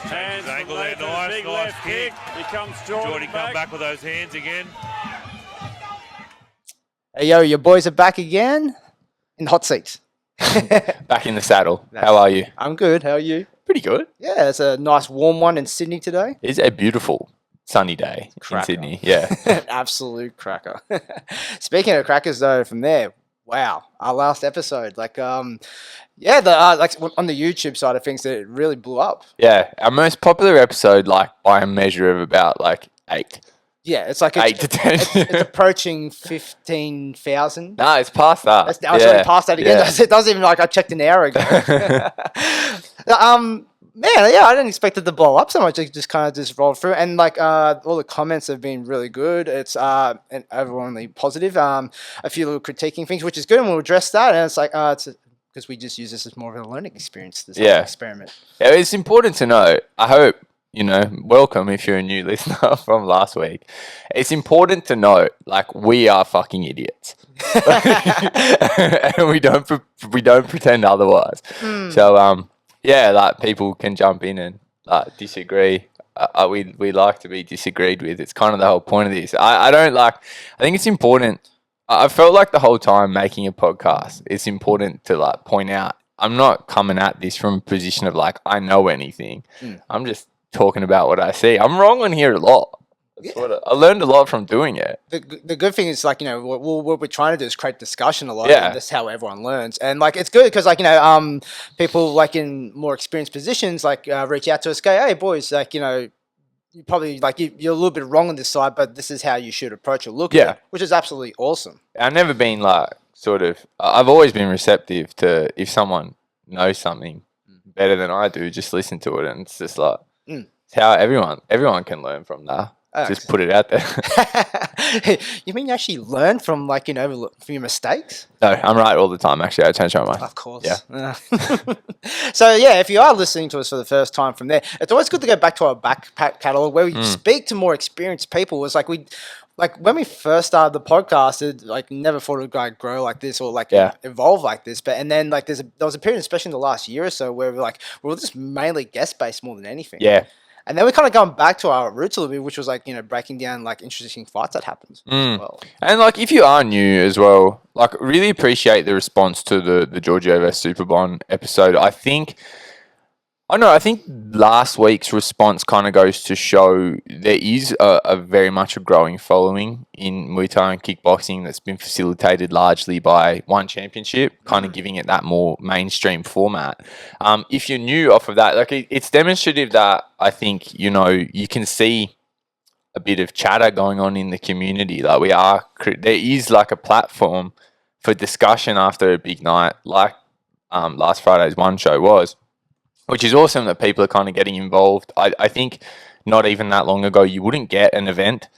Hands His ankle from there, Nathan, nice, big nice left kick. Here comes Jordan Jordy come back with those hands again. Hey, yo, your boys are back again in the hot seats. Back in the saddle. How are you? I'm good. How are you? Pretty good. Yeah, it's a nice warm one in Sydney today. It's a beautiful sunny day Cracker. in Sydney. Yeah. Absolute cracker. Speaking of crackers, though, from there, wow, our last episode, like on the YouTube side of things, it really blew up. Yeah. Our most popular episode, like by a measure of about like 8. Yeah, it's like 8 to 10. it's approaching 15,000. No, it's past that. I was already past that again. Yeah. It doesn't even like I checked an hour ago. Man, yeah, I didn't expect it to blow up so much. It just kind of just rolled through, and like all the comments have been really good. It's and overwhelmingly positive. A few little critiquing things, which is good, and we'll address that. And it's like it's because we just use this as more of a learning experience. This whole experiment. Yeah, it's important to know. I hope. Welcome if you're a new listener from last week. It's important to note, like, we are fucking idiots, and we don't pretend otherwise. So, like people can jump in and disagree. We like to be disagreed with. It's kind of the whole point of this. I think it's important. I felt like the whole time making a podcast, it's important to like point out I'm not coming at this from a position of like I know anything. I'm just talking about what I see. I'm wrong on here a lot. I learned a lot from doing it. The good thing is like, what we're trying to do is create discussion a lot. Yeah. And that's how everyone learns. And like, it's good because like, people like in more experienced positions, like reach out to us, go, hey boys, like, you probably like you're a little bit wrong on this side, but this is how you should approach or look at it, which is absolutely awesome. I've never been like I've always been receptive to if someone knows something better than I do, just listen to it. And it's just like, it's how everyone can learn from that. Just put it out there. You mean you actually learn from like, from your mistakes? No, I'm right all the time. Actually, I change my mind. Of course. Yeah. So yeah, if you are listening to us for the first time from there, it's always good to go back to our back catalog where we speak to more experienced people. It's like when we first started the podcast, it like never thought it would grow like this or like evolve like this. And then like there was a period, especially in the last year or so, where we're just mainly guest based more than anything. Yeah. And then we kind of gone back to our roots a little bit, which was like, breaking down like interesting fights that happens as well. And like if you are new as well, like really appreciate the response to the Giorgio vs Superbon episode. I think last week's response kind of goes to show there is a very much a growing following in Muay Thai and kickboxing that's been facilitated largely by One Championship, kind of giving it that more mainstream format. If you're new off of that, like it's demonstrative that I think, you can see a bit of chatter going on in the community. Like there is like a platform for discussion after a big night, like last Friday's One show was. Which is awesome that people are kind of getting involved. I think not even that long ago, you wouldn't get an event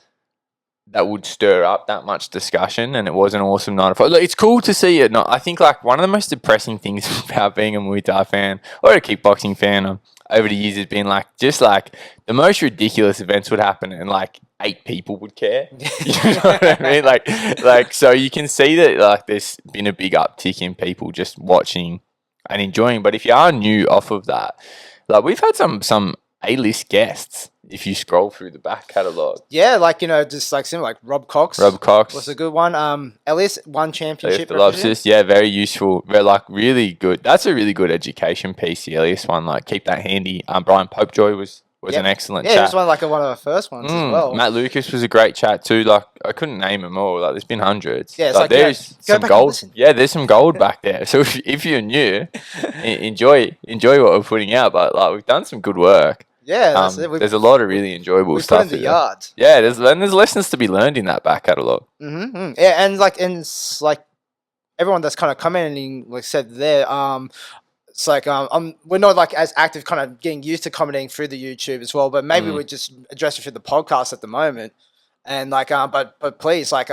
that would stir up that much discussion, and it was an awesome night of fight. Look, it's cool to see it. I think like one of the most depressing things about being a Muay Thai fan or a kickboxing fan over the years has been like just like the most ridiculous events would happen and like 8 people would care. You know what I mean? Like so you can see that like there's been a big uptick in people just watching and enjoying. But if you are new off of that, like we've had some A-list guests if you scroll through the back catalogue. Yeah, like just like similar, like Rob Cox was a good one. Elias One Championship. Yeah, very useful. Very like really good. That's a really good education piece, the Elias one. Like keep that handy. Brian Popejoy was an excellent chat. Yeah, it was one of our first ones as well. Matt Lucas was a great chat too. Like I couldn't name them all. Like there's been hundreds. Yeah, it's like there's some gold. Yeah, there's some gold back there. So if you're new, enjoy what we're putting out. But like we've done some good work. Yeah, that's it. There's a lot of really enjoyable stuff. Put in the yards. Yeah, there's lessons to be learned in that back catalogue. Yeah, and it's like everyone that's kind of commenting, like said there, it's like we're not like as active, kind of getting used to commenting through the YouTube as well. But maybe we're just addressing through the podcast at the moment. And like, but please, like,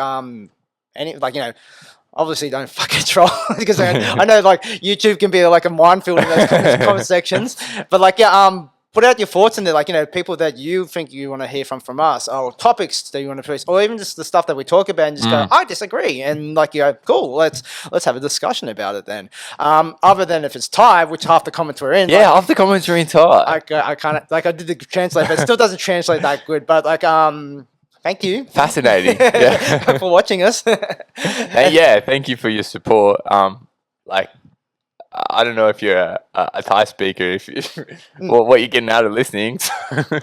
obviously don't fucking troll because I know like YouTube can be like a minefield in those comment sections. But like, put out your thoughts in there, like, people that you think you want to hear from us, or topics that you want to produce, or even just the stuff that we talk about, and just go, I disagree, and like, you go, cool, let's have a discussion about it then. Other than if it's Thai, which half the comments were in. Yeah, half the comments are in Thai. I kind of, like, I did the translate, but it still doesn't translate that good, but like, thank you. Fascinating. Yeah. For watching us. And yeah, thank you for your support. Like, I don't know if you're a Thai speaker, if what you're getting out of listening.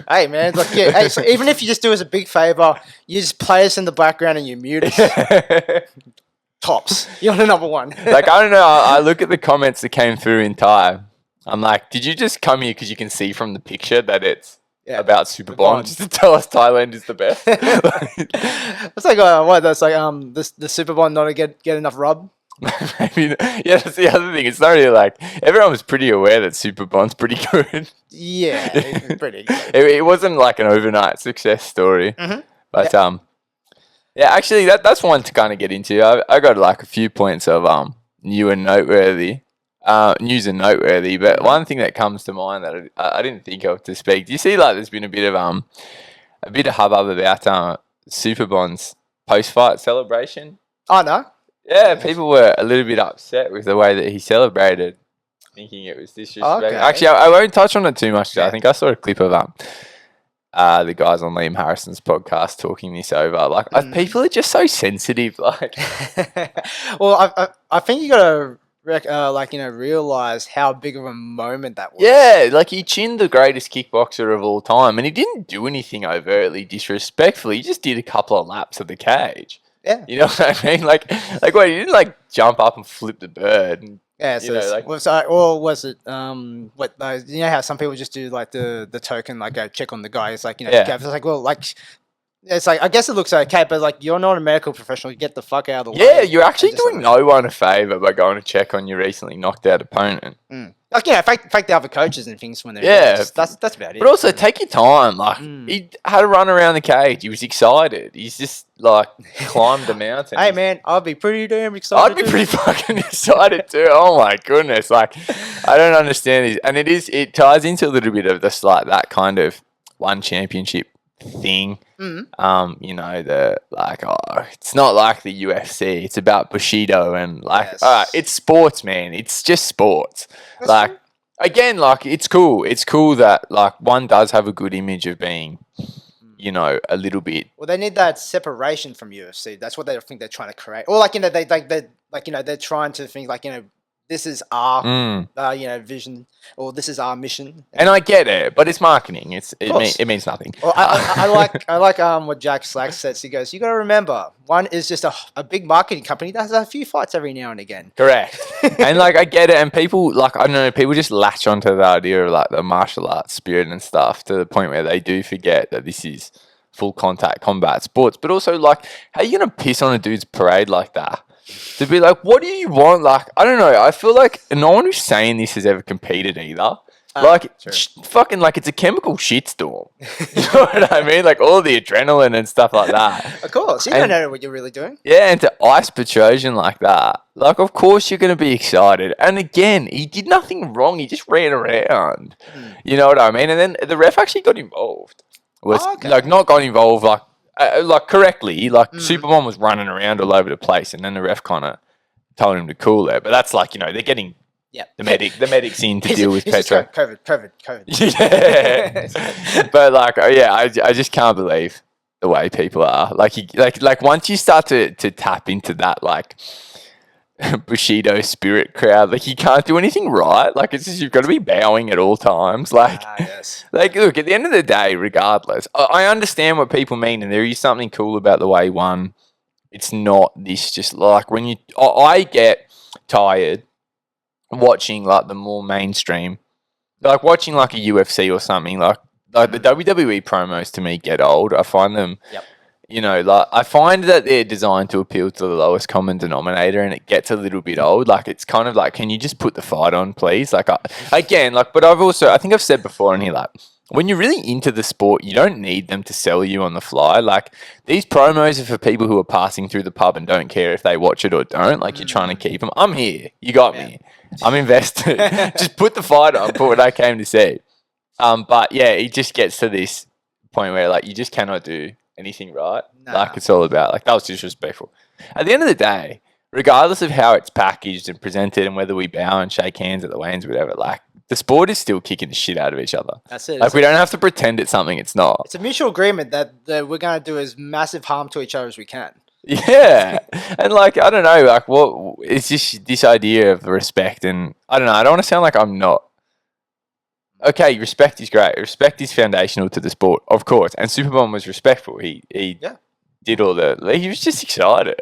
Hey man, like, yeah, hey, so even if you just do us a big favor, you just play us in the background and you mute us. Tops. You're the number one. Like, I don't know. I look at the comments that came through in Thai. I'm like, did you just come here because you can see from the picture that it's about Superbon just to tell us Thailand is the best? It's like, what? That's like, the Superbon not get enough rub. Maybe, yeah, that's the other thing. It's not really like everyone was pretty aware that Superbon's pretty good. Yeah, it's pretty good. It wasn't like an overnight success story, but yeah, actually, that's one to kind of get into. I got like a few points of news and noteworthy. But one thing that comes to mind that I didn't think of to speak. Do you see like there's been a bit of hubbub about Superbon's post-fight celebration? Oh no. Yeah, people were a little bit upset with the way that he celebrated, thinking it was disrespectful. Okay. Actually, I won't touch on it too much. I think I saw a clip of the guys on Liam Harrison's podcast talking this over. Like, people are just so sensitive. Like, well, I think you gotta realize how big of a moment that was. Yeah, like he chinned the greatest kickboxer of all time, and he didn't do anything overtly disrespectful. He just did a couple of laps of the cage. Yeah. You know what I mean? Like wait, he didn't like jump up and flip the bird. And, yeah, so or was it you know how some people just do like the token, like go check on the guy. It's like, it's like, well, like, it's like, I guess it looks okay, but like, you're not a medical professional. You get the fuck out of the way. Yeah, you're actually doing no one a favour by going to check on your recently knocked out opponent. Like, fake the other coaches and things when they're that's about it. But also take your time. Like, he had a run around the cage. He was excited. He's just like climbed the mountain. Hey man, I'd be pretty damn excited. I'd be pretty fucking excited too. Oh my goodness! Like, I don't understand this, and it ties into a little bit of this, like, that kind of one championship thing. It's not like the UFC. It's about Bushido and like, it's sports, man. It's just sports. That's like true. Again, like, it's cool. It's cool that like one does have a good image of being, a little bit. Well, they need that separation from UFC. That's what they think they're trying to create. Or like, they're trying to think like, this is our, vision, or this is our mission. And I get it, but it's marketing. It means nothing. Well, I like what Jack Slack says. He goes, you got to remember, one is just a big marketing company that has a few fights every now and again. Correct. And like, I get it. And people, like, I don't know, people just latch onto the idea of like the martial arts spirit and stuff to the point where they do forget that this is full contact combat sports. But also, like, how are you going to piss on a dude's parade like that? To be like, what do you want? Like, I don't know. I feel like no one who's saying this has ever competed either. Fucking, like, it's a chemical shitstorm. You know what I mean? Like, all the adrenaline and stuff like that. Of course. You don't know what you're really doing. Yeah, and to ice Petrosian like that. Like, of course you're going to be excited. And again, he did nothing wrong. He just ran around. You know what I mean? And then the ref actually got involved. Like, not got involved, like correctly, like Superbon was running around all over the place, and then the ref kind of told him to cool it. But that's like, they're getting the medics in to deal with Petro. COVID. Yeah. But like, I just can't believe the way people are. Like once you start to tap into that, like, Bushido spirit crowd, like, you can't do anything right. Like, it's just, you've got to be bowing at all times. Like, like, look, at the end of the day, regardless, I understand what people mean, and there is something cool about the way it's not this just like when I get tired watching like the more mainstream, like watching like a UFC or something, like the WWE promos to me get old. I find them. Like, I find that they're designed to appeal to the lowest common denominator, and it gets a little bit old. Like, it's kind of like, can you just put the fight on, please? Like, but I think I've said before in here, like, when you're really into the sport, you don't need them to sell you on the fly. Like, these promos are for people who are passing through the pub and don't care if they watch it or don't. Like, you're trying to keep them. I'm here. You got me. I'm invested. Just put the fight on for what I came to see. But yeah, it just gets to this point where like you just cannot do anything right. Nah. Like it's all about like that was disrespectful. At the end of the day, regardless of how it's packaged and presented and whether we bow and shake hands at the weigh-ins, whatever, like the sport is still kicking the shit out of each other. That's it. Like we don't have to pretend it's something it's not. It's a mutual agreement that we're going to do as massive harm to each other as we can. Yeah, and like I don't know, like what it's just this idea of respect, and I don't know. I don't want to sound like I'm not. Okay, respect is great. Respect is foundational to the sport, of course. And Superbon was respectful. He did all the. He was just excited.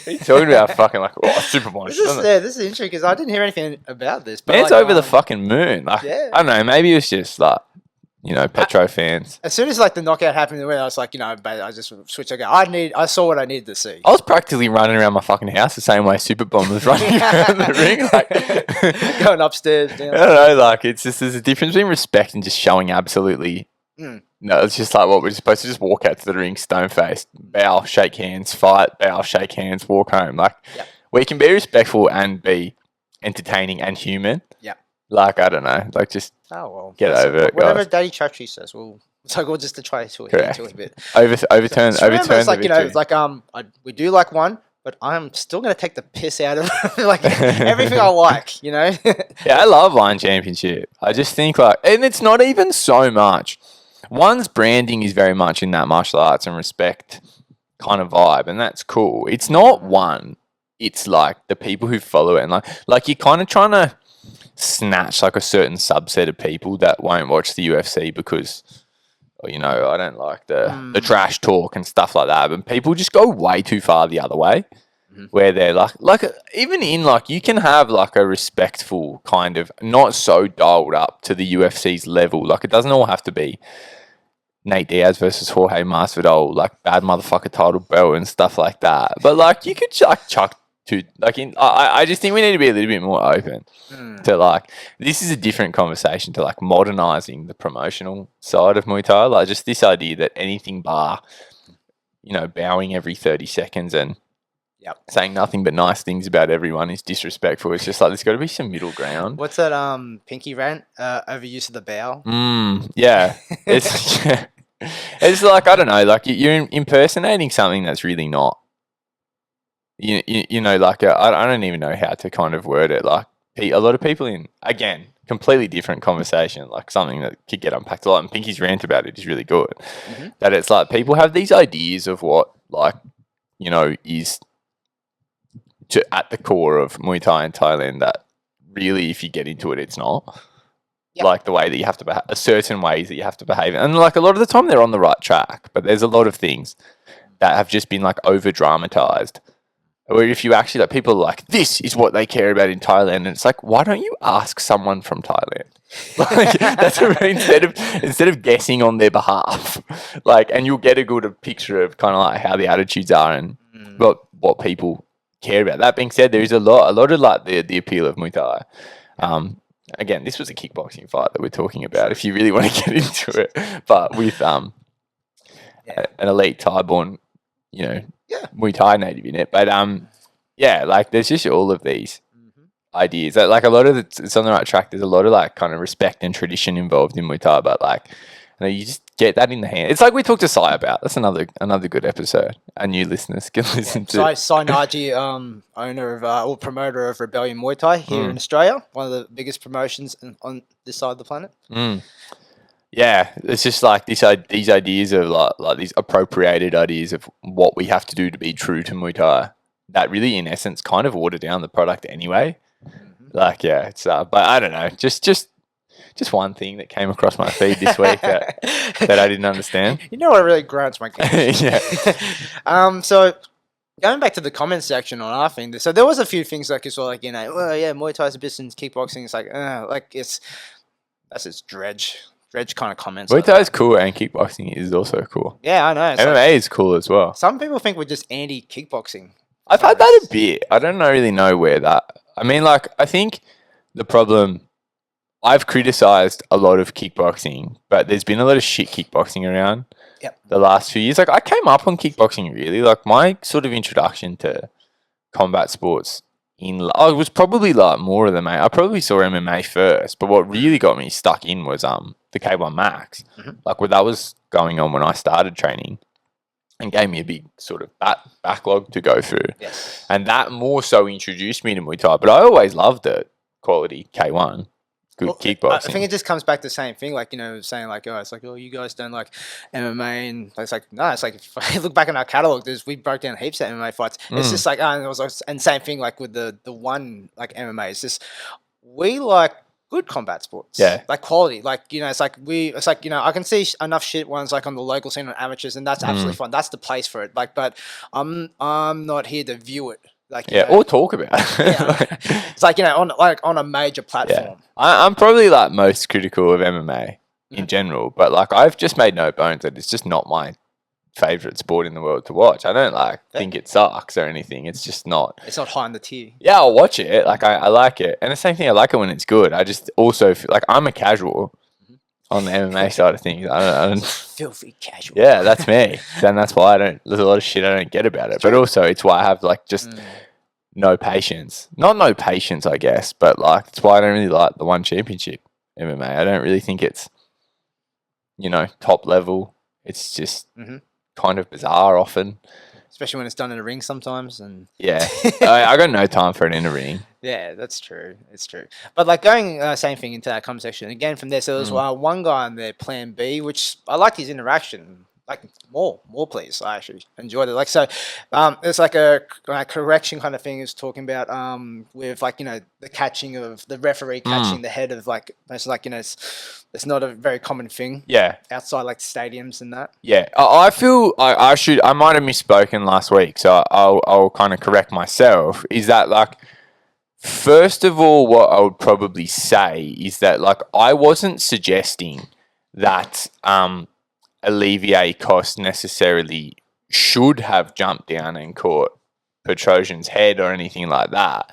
He's talking about fucking like Superbon. This is interesting because I didn't hear anything about this. But Man's over the fucking moon. Like, yeah. I don't know. Maybe it was just like Petro fans. As soon as like the knockout happened, I was like, I just switched. I saw what I needed to see. I was practically running around my fucking house the same way Superbon was running around the ring, like going upstairs. I don't know, like it's just there's a difference between respect and just showing absolutely. No, it's just like what we're supposed to just walk out to the ring, stone faced, bow, shake hands, fight, bow, shake hands, walk home. Like we can be respectful and be entertaining and human. Yeah. Like I don't know, like just get over it. Whatever guys. Daddy Chachi says, we'll just to try to Correct. into a bit. Overturn. It's The like we do like one, but I'm still gonna take the piss out of like everything I like. Yeah, I love One Championship. I just think and it's not even so much. One's branding is very much in that martial arts and respect kind of vibe, and that's cool. It's not one. It's like the people who follow it, and like you're kind of trying to snatch like a certain subset of people that won't watch the UFC because I don't like the trash talk and stuff like that. But people just go way too far the other way, where they're like even in like you can have like a respectful kind of not so dialed up to the UFC's level. Like it doesn't all have to be Nate Diaz versus Jorge Masvidal, like bad motherfucker title belt and stuff like that. But like you could chuck to like I just think we need to be a little bit more open to like this is a different conversation to like modernizing the promotional side of Muay Thai. Like just this idea that anything bar, bowing every 30 seconds and saying nothing but nice things about everyone is disrespectful. It's just like there's got to be some middle ground. What's that pinky rant? Overuse of the bow. Yeah. It's like I don't know, like you're impersonating something that's really not. Like I don't even know how to kind of word it. Like a lot of people again, completely different conversation, like something that could get unpacked a lot. And Pinky's rant about it is really good. That it's like people have these ideas of what is at the core of Muay Thai in Thailand that really, if you get into it, it's not. Like the way that you have to behave, certain ways that you have to behave. And like a lot of the time they're on the right track, but there's a lot of things that have just been like over dramatized. Or if you actually like people are like, this is what they care about in Thailand, and it's like, why don't you ask someone from Thailand? Like that's what I mean, instead of guessing on their behalf, like, and you'll get a good picture of kind of like how the attitudes are and what people care about. That being said, there is a lot of like the appeal of Muay Thai. Again, this was a kickboxing fight that we're talking about. If you really want to get into it, but with an elite Thai-born, Muay Thai native in it. But like there's just all of these ideas. Like a lot of it's on the right track. There's a lot of like kind of respect and tradition involved in Muay Thai, but like you just get that in the hand. It's like we talked to Sai about. That's another good episode. Our new listeners can listen to. Sai Naji, owner of or promoter of Rebellion Muay Thai here in Australia, one of the biggest promotions on this side of the planet. Yeah, it's just like these ideas of like these appropriated ideas of what we have to do to be true to Muay Thai that really, in essence, kind of water down the product anyway. Like, it's but I don't know, just one thing that came across my feed this week that I didn't understand. You know what really grinds my gears? So going back to the comments section on our thing, so there was a few things like you saw, like Muay Thai's a business, kickboxing. It's like that's just dredge kind of comments. Muay Thai is cool and kickboxing is also cool. Yeah, I know. MMA is cool as well. Some people think we're just anti-kickboxing. I've had that a bit. I don't really know where that. I mean, like I think the problem. I've criticised a lot of kickboxing, but there's been a lot of shit kickboxing around the last few years. Like, I came up on kickboxing, really. Like, my sort of introduction to combat sports I was probably like more of the I probably saw MMA first, but what really got me stuck in was the the K1 Max, like that was going on when I started training, and gave me a big sort of backlog to go through. Yes. And that more so introduced me to Muay Thai. But I always loved it, quality K1, good kickboxing. I think it just comes back to the same thing, like, you know, saying like, oh, it's like, oh, you guys don't like MMA, and it's like, no, it's like, if I look back on our catalog, we broke down heaps of MMA fights. It's just like, and it was, and same thing like with the one like MMA. It's just we like good combat sports, like quality, like, you know, it's like you know, I can see enough shit ones like on the local scene on amateurs, and that's absolutely fine. That's the place for it. Like, but I'm not here to view it. Like, you know, or talk about it. It's like, you know, on a major platform. I'm probably like most critical of MMA in general, but like I've just made no bones that it's just not my favorite sport in the world to watch. I don't like think it sucks or anything. It's just not. It's not high in the tier. Yeah, I'll watch it. Like I like it, and the same thing. I like it when it's good. I just also feel like I'm a casual on the MMA side of things. I don't filthy casual. Yeah, that's me. And that's why there's a lot of shit I don't get about it. But also it's why I have like just no patience. Not no patience, I guess, but like it's why I don't really like the One Championship MMA. I don't really think it's, you know, top level. It's just kind of bizarre often. Especially when it's done in a ring sometimes. And yeah, I got no time for it in a ring. Yeah, that's true. It's true. But like going same thing into that comment section again from there. So there was one guy on there, Plan B, which I liked his interaction. Like more please. I actually enjoyed it. Like, so it's like a correction kind of thing. Is talking about with like, you know, the catching of the referee catching the head of like, it's like, you know, it's not a very common thing. Yeah. Outside like stadiums and that. Yeah, I feel I might have misspoken last week, so I'll kind of correct myself. Is that like, first of all, what I would probably say is that like I wasn't suggesting that Olivier Coste necessarily should have jumped down and caught Petrosian's head or anything like that.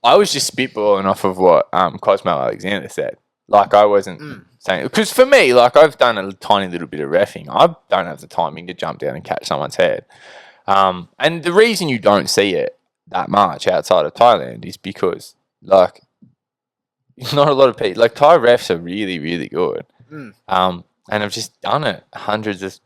I was just spitballing off of what Cosmo Alexander said. Like I wasn't saying, because for me, like I've done a tiny little bit of reffing. I don't have the timing to jump down and catch someone's head. And the reason you don't see it that much outside of Thailand is because like not a lot of people, like Thai refs are really, really good. And I've just done it hundreds of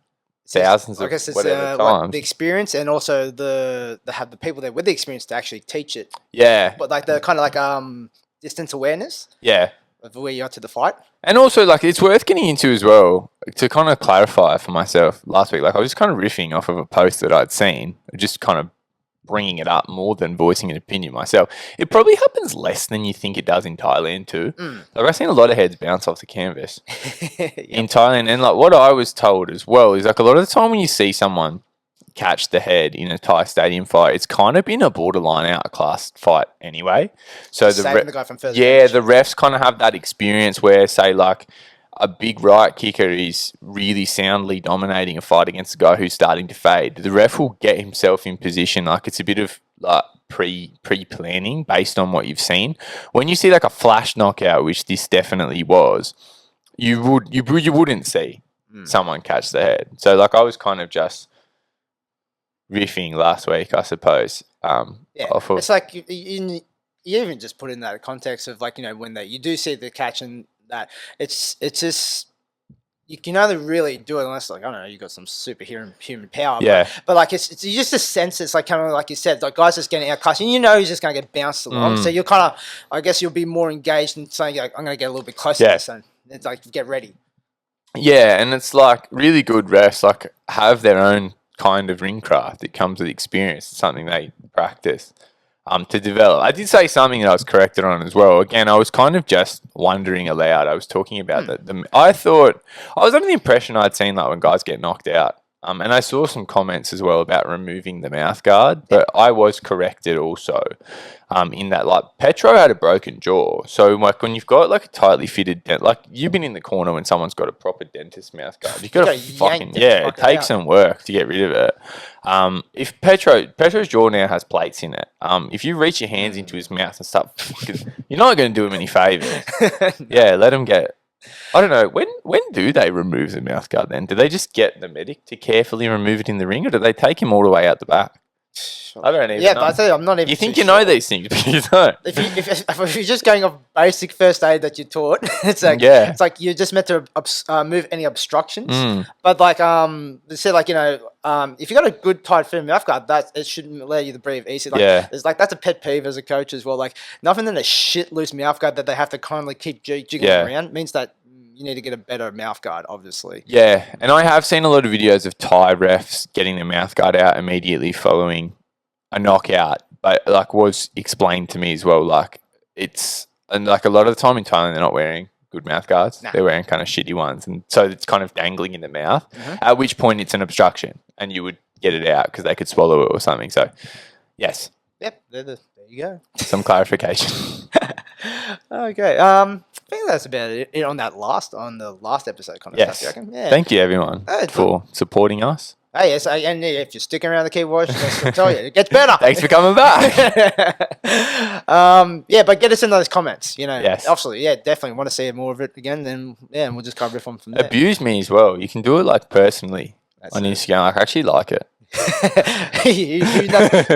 thousands of whatever times. The experience, and also the people there with the experience to actually teach it. Yeah. But like the kind of like distance awareness. Yeah. Of where you are to the fight. And also like it's worth getting into as well to kind of clarify for myself last week. Like I was just kind of riffing off of a post that I'd seen, just kind of bringing it up more than voicing an opinion myself. It probably happens less than you think it does in Thailand too. Like I've seen a lot of heads bounce off the canvas in Thailand, and like what I was told as well is like a lot of the time when you see someone catch the head in a Thai stadium fight, it's kind of been a borderline outclassed fight anyway. So the guy from first match. The refs kind of have that experience where, say, like a big right kicker is really soundly dominating a fight against a guy who's starting to fade. The ref will get himself in position. Like it's a bit of like pre-planning based on what you've seen. When you see like a flash knockout, which this definitely was, you wouldn't see someone catch the head. So like I was kind of just riffing last week, I suppose. It's like you even just put in that context of like, you know, when you do see the catch and that it's just you can only really do it unless like, I don't know, you got some superhuman power. But like it's just a sense. It's like kind of like you said, like guys just getting outclassed, and you know he's just going to get bounced along. So you're kind of, I guess you'll be more engaged in saying like, I'm going to get a little bit closer to this, and it's like get ready. Yeah, and it's like really good refs like have their own kind of ring craft. It comes with experience. It's something they practice to develop. I did say something that I was corrected on as well. Again, I was kind of just wondering aloud. I was talking about that. I thought I was under the impression I'd seen like when guys get knocked out. And I saw some comments as well about removing the mouth guard, but I was corrected also in that like Petro had a broken jaw. So like when you've got like a tightly fitted like you've been in the corner when someone's got a proper dentist mouth guard. You've got to fucking it takes some work to get rid of it. If Petro's jaw now has plates in it, if you reach your hands into his mouth and start fucking, you're not going to do him any favors. Yeah, let him get. I don't know, when do they remove the mouth guard then? Do they just get the medic to carefully remove it in the ring, or do they take him all the way out the back? I don't even Yeah, know. but I tell you, I'm not even. You think too you know sure. these things, but you don't. If you're just going off basic first aid that you taught, Yeah. it's like you're just meant to move any obstructions. Mm. But like they said, like if you got a good tight fit mouth guard, that it shouldn't allow you to breathe easy. Like, Yeah. it's like that's a pet peeve as a coach as well. Like nothing than a shit loose mouth guard that they have to kindly keep jiggling Yeah. around means that you need to get a better mouth guard, obviously. Yeah, and I have seen a lot of videos of Thai refs getting their mouth guard out immediately following a knockout, but like was explained to me as well, like and like a lot of the time in Thailand they're not wearing good mouth guards. Nah. They're wearing kind of shitty ones, and so it's kind of dangling in the mouth. At which point it's an obstruction, and you would get it out because they could swallow it or something. So, yes, Yep, there you go. some clarification. Okay. I think that's about it on the last episode. Kind of Yes, stuff, you reckon? Yeah. thank you everyone It's for supporting us. Hey, yes, and if you're sticking around the keyboard, I tell you, it gets better. Thanks for coming back. Yeah, but get us in those comments. Yes. Absolutely, yeah, definitely want to see more of it again. Then yeah, and we'll just cover it from there. Abuse me as well. You can do it like personally on Instagram. Like, I actually like it. you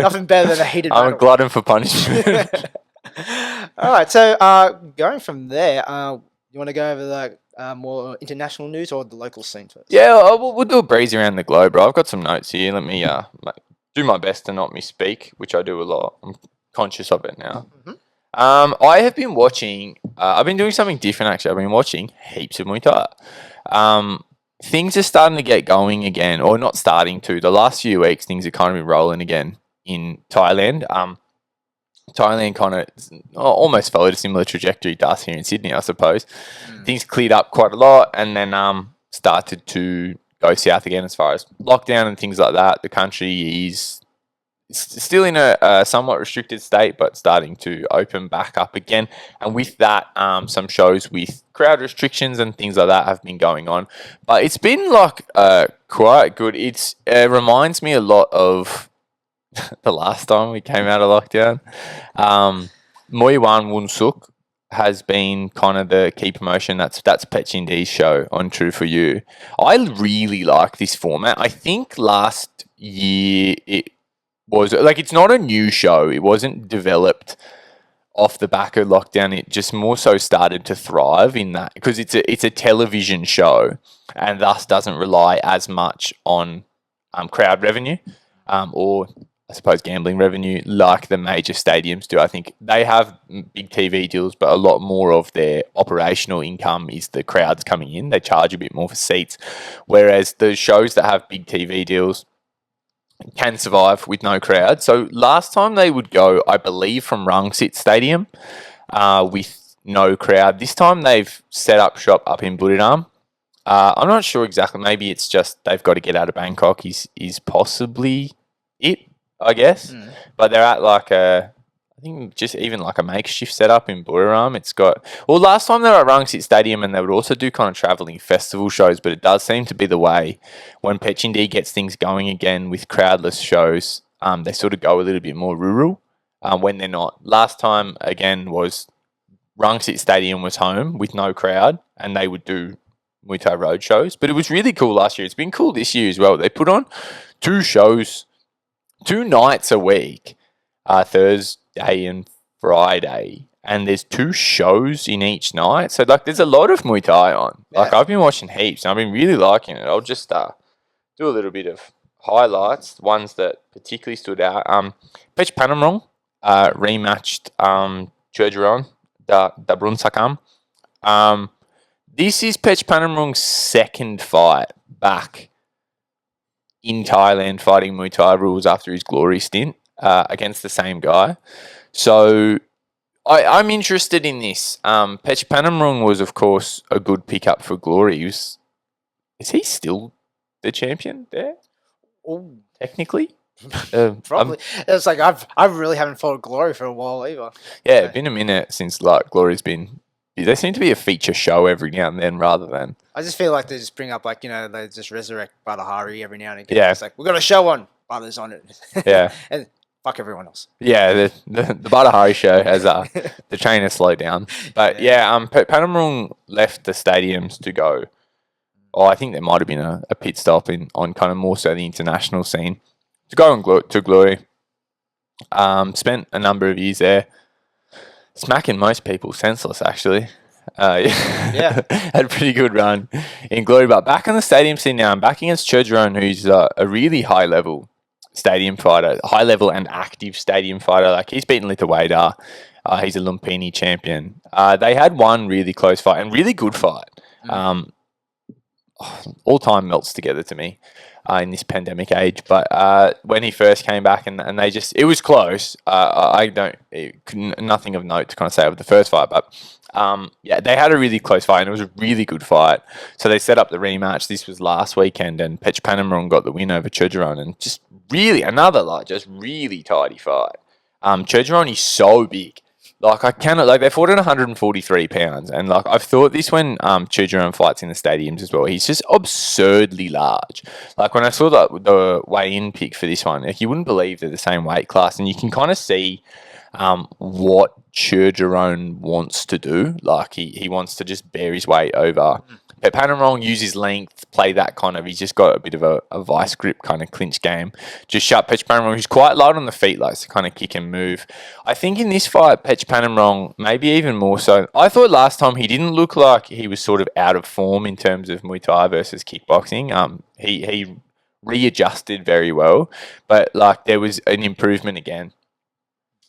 nothing better than a heated. I'm a battle. glutton for punishment. All right, so going from there, you want to go over the more international news or the local scene first? Yeah, we'll do a breeze around the globe, bro. I've got some notes here. Let me do my best to not misspeak, which I do a lot. I'm conscious of it now. Mm-hmm. I have been watching. I've been doing something different actually. I've been watching heaps of Muay Thai. Things are starting to get going again, or not starting to. The last few weeks, things have kind of been rolling again in Thailand. Thailand kind of almost followed a similar trajectory to us here in Sydney, I suppose. Things cleared up quite a lot, and then started to go south again as far as lockdown and things like that. The country is still in a somewhat restricted state, but starting to open back up again. And with that, some shows with crowd restrictions and things like that have been going on. But it's been like quite good. It reminds me a lot of the last time we came out of lockdown. MUAY Wunsuk has been kind of the key promotion. That's Petchindee's show on True For You. I really like this format. I think last year it was like, it's not a new show. It wasn't developed off the back of lockdown. It just more so started to thrive in that because it's a television show and thus doesn't rely as much on crowd revenue or I suppose gambling revenue like the major stadiums do. I think they have big TV deals, but a lot more of their operational income is the crowds coming in. They charge a bit more for seats, whereas the shows that have big TV deals can survive with no crowd. So last time they would go, I believe, from Rangsit Stadium with no crowd. This time they've set up shop up in Buriram. I'm not sure exactly. Maybe it's just they've got to get out of Bangkok is possibly it, I guess. But they're at like I think just even like a makeshift setup in Buriram. It's got, well, last time they were at Rangsit Stadium and they would also do kind of travelling festival shows, but it does seem to be the way when Petchindeee gets things going again with crowdless shows, they sort of go a little bit more rural when they're not. Last time, again, was Rangsit Stadium was home with no crowd and they would do Muay Thai road shows, but it was really cool last year. It's been cool this year as well. They put on 2 shows, 2 nights a week, Thursday and Friday, and there's 2 shows in each night. So like, there's a lot of Muay Thai on. Yeah. Like, I've been watching heaps, and I've been really liking it. I'll just do a little bit of highlights, ones that particularly stood out. Pech Panamrong rematched Churgeron da Brun Sakam. This is Pech Panamrong's second fight back in Thailand fighting Muay Thai rules after his glory stint against the same guy. So I'm interested in this. Pech Panamrong was, of course, a good pickup for glory. Is he still the champion there? Ooh. Technically? Probably. It's like I really haven't followed Glory for a while either. Yeah, it's been a minute since like Glory's been. They seem to be a feature show every now and then rather than. I just feel like they just bring up, like, they just resurrect Badahari every now and again. Yeah. It's like, we've got a show on. Butters on it. Yeah. And fuck everyone else. Yeah, the Badahari show has the trainer slowed down. But Panamrong left the stadiums to go. Oh, I think there might have been a pit stop on kind of more so the international scene to go to glory. Spent a number of years there, smacking most people senseless, actually. Yeah. Had a pretty good run in glory. But back on the stadium scene now, I'm back against Chergeron, who's a really high-level stadium fighter, high-level and active stadium fighter. Like, he's beaten Lithuania. He's a Lumpini champion. They had one really close fight and really good fight. All time melts together to me in this pandemic age. But when he first came back and they just, it was close. Nothing of note to kind of say over the first fight, but yeah, they had a really close fight and it was a really good fight. So they set up the rematch. This was last weekend and Pech Panamrong got the win over Chergeron, and just really another just really tidy fight. Chergeron is so big. Like, I cannot, like, they fought at 143 pounds, and like, I've thought this when Chergeron fights in the stadiums as well. He's just absurdly large. Like, when I saw the weigh-in pick for this one, like, you wouldn't believe they're the same weight class, and you can kind of see what Chergeron wants to do. Like, he wants to just bear his weight over. But Panamrong use his length, play that kind of, he's just got a bit of a vice grip kind of clinch game. Just shut Pech Panamrong, who's quite light on the feet, likes to kind of kick and move. I think in this fight, Pech Panamrong, maybe even more so. I thought last time he didn't look like he was sort of out of form in terms of Muay Thai versus kickboxing. He readjusted very well, but like, there was an improvement again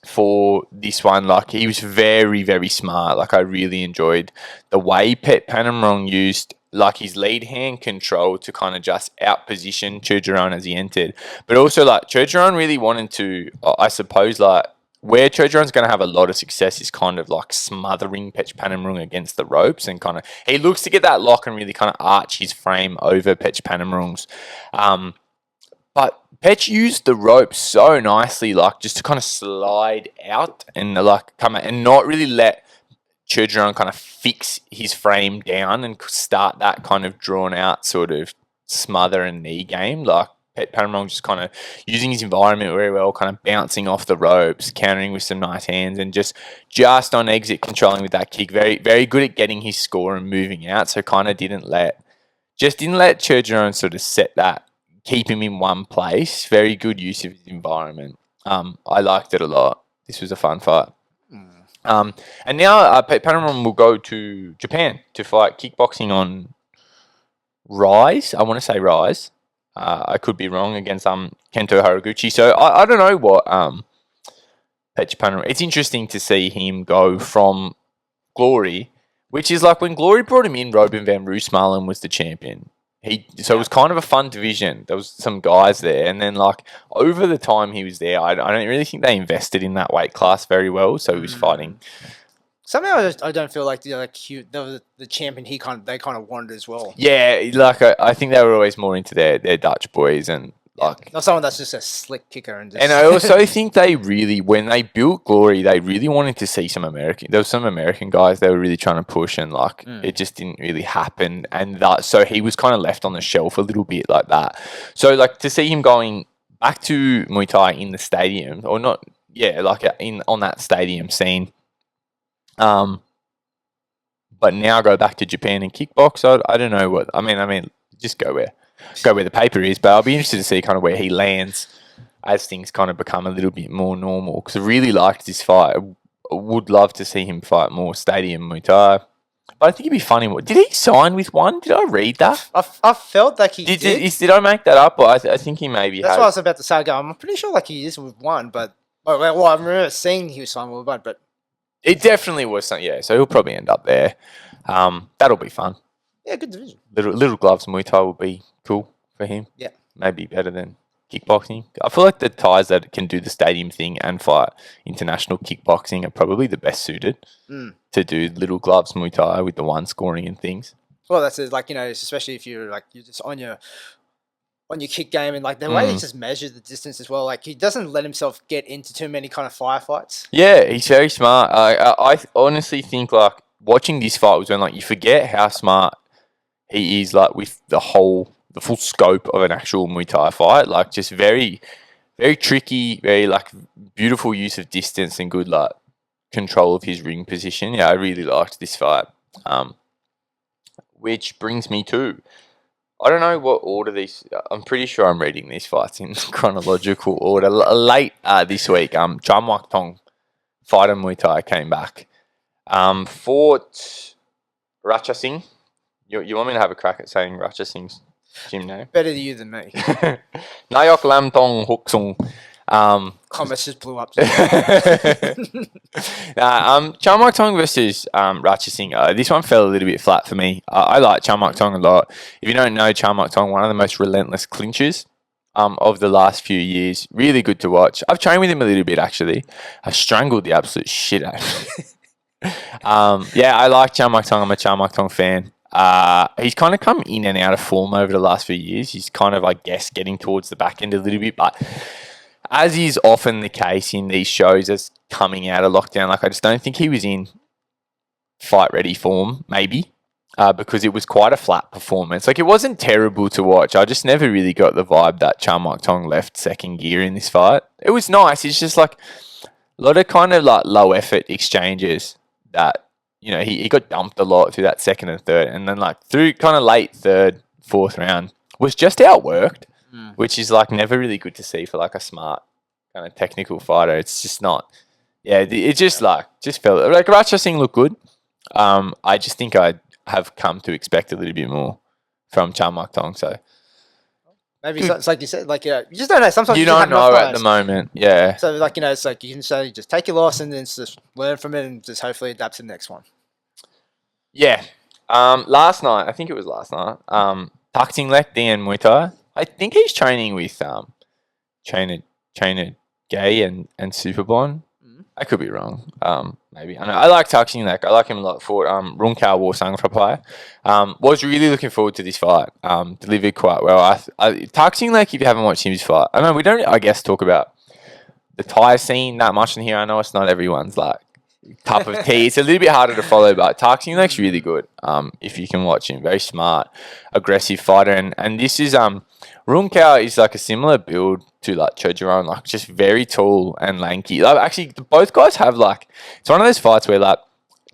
for this one. Like, he was very, very smart. Like, I really enjoyed the way Pet Panamrong used like his lead hand control to kind of just outposition Chergeron as he entered. But also, like, Chergeron really wanted to, I suppose, like, where Chergeron's going to have a lot of success is kind of like smothering Pech Panamrong against the ropes, and kind of, he looks to get that lock and really kind of arch his frame over Pech Panamrong's. But Pech used the rope so nicely, like, just to kind of slide out and like come out and not really let Chergeron kind of fix his frame down and start that kind of drawn out sort of smother and knee game. Like, Pech Panamrong just kind of using his environment very well, kind of bouncing off the ropes, countering with some nice hands, and just on exit controlling with that kick. Very, very good at getting his score and moving out. So kind of didn't let Chergeron sort of set that, keep him in one place. Very good use of his environment. I liked it a lot. This was a fun fight. And now Panamrong will go to Japan to fight kickboxing on Rise. I want to say Rise. I could be wrong, against Kento Haraguchi. So I don't know what Pech Panamrong. It's interesting to see him go from Glory, which is like when Glory brought him in, Robin van Roosmalen was the champion. So it was kind of a fun division. There was some guys there, and then like over the time he was there, I don't really think they invested in that weight class very well. So he was fighting. Somehow I don't feel like the champion they kind of wanted as well. Yeah, like I think they were always more into their Dutch boys, and like, not someone that's just a slick kicker and just. And I also think they really, when they built Glory, they really wanted to see some American. There was some American guys they were really trying to push, and like it just didn't really happen. And so he was kind of left on the shelf a little bit like that. So like, to see him going back to Muay Thai in the stadium, or not, yeah, like on that stadium scene. But now go back to Japan and kickbox. I don't know what I mean. Just go where the paper is. But I'll be interested to see kind of where he lands as things kind of become a little bit more normal. Because I really liked this fight. I would love to see him fight more stadium Muay Thai. But I think it'd be funny. Did he sign with one? Did I read that? I felt like he did. Did I make that up? Or I think he maybe. That's what I was about to say. I'm pretty sure like he is with one, but well, I remember seeing he was signed with one, but. It definitely was something, yeah. So he'll probably end up there. That'll be fun. Yeah, good division. Little gloves Muay Thai will be cool for him. Yeah. Maybe better than kickboxing. I feel like the Thais that can do the stadium thing and fight international kickboxing are probably the best suited to do little gloves Muay Thai with the one scoring and things. Well, that's it. Like, especially if you're just on your kick game, and like the way he just measures the distance as well. Like, he doesn't let himself get into too many kind of firefights. Yeah, he's very smart. I honestly think like watching this fight was when like you forget how smart he is, like with the full scope of an actual Muay Thai fight. Like, just very, very tricky, very like beautiful use of distance and good like control of his ring position. Yeah, I really liked this fight. Which brings me to I don't know what order these. I'm pretty sure I'm reading these fights in chronological order. Late this week, Jayy Tong, fighter Muay Thai, came back. Fought Racha Singh. You want me to have a crack at saying Racha Singh's gym name? Better you than me. Nayok Lam Tong Hook Sung. Comments just blew up. Jayy Tong versus Racha Singh. This one fell a little bit flat for me. I like Jayy Tong a lot. If you don't know Jayy Tong, one of the most relentless clinchers of the last few years. Really good to watch. I've trained with him a little bit actually. I strangled the absolute shit out of him. I like Jayy Tong. I'm a Jayy Tong fan. He's kind of come in and out of form over the last few years. He's kind of, I guess, getting towards the back end a little bit, but as is often the case in these shows as coming out of lockdown, like I just don't think he was in fight ready form, maybe, because it was quite a flat performance. Like, it wasn't terrible to watch. I just never really got the vibe that Jayy Tong left second gear in this fight. It was nice. It's just like a lot of kind of like low effort exchanges that, you know, he got dumped a lot through that second and third, and then like through kind of late third, fourth round was just outworked, which is like never really good to see for like a smart kind of technical fighter. It's just not. Yeah, it just felt like Racha Singh looked good. I just think I have come to expect a little bit more from Jayy Tong. So maybe it's like you said, like you just don't know. Sometimes you just don't know at the moment. Yeah. So like it's like you can say just take your loss and then just learn from it and just hopefully adapt to the next one. Yeah. Last night, I think it was last night. Thaksin Lek DN Muay Thai. I think he's training with trainer Jayy and Superbon. I could be wrong. Maybe. I like Thaksin Lek. I like him a lot. For Runkao War Sang Prapai. Was really looking forward to this fight. Delivered quite well. Thaksin Lek, if you haven't watched his fight, I mean, we don't, I guess, talk about the Thai scene that much in here. I know it's not everyone's like cup of tea. It's a little bit harder to follow, but Thaksin Lek's really good. If you can watch him, very smart, aggressive fighter, and this is Runkao is like a similar build to like Chojiron, like just very tall and lanky. Like, actually, both guys have like, it's one of those fights where like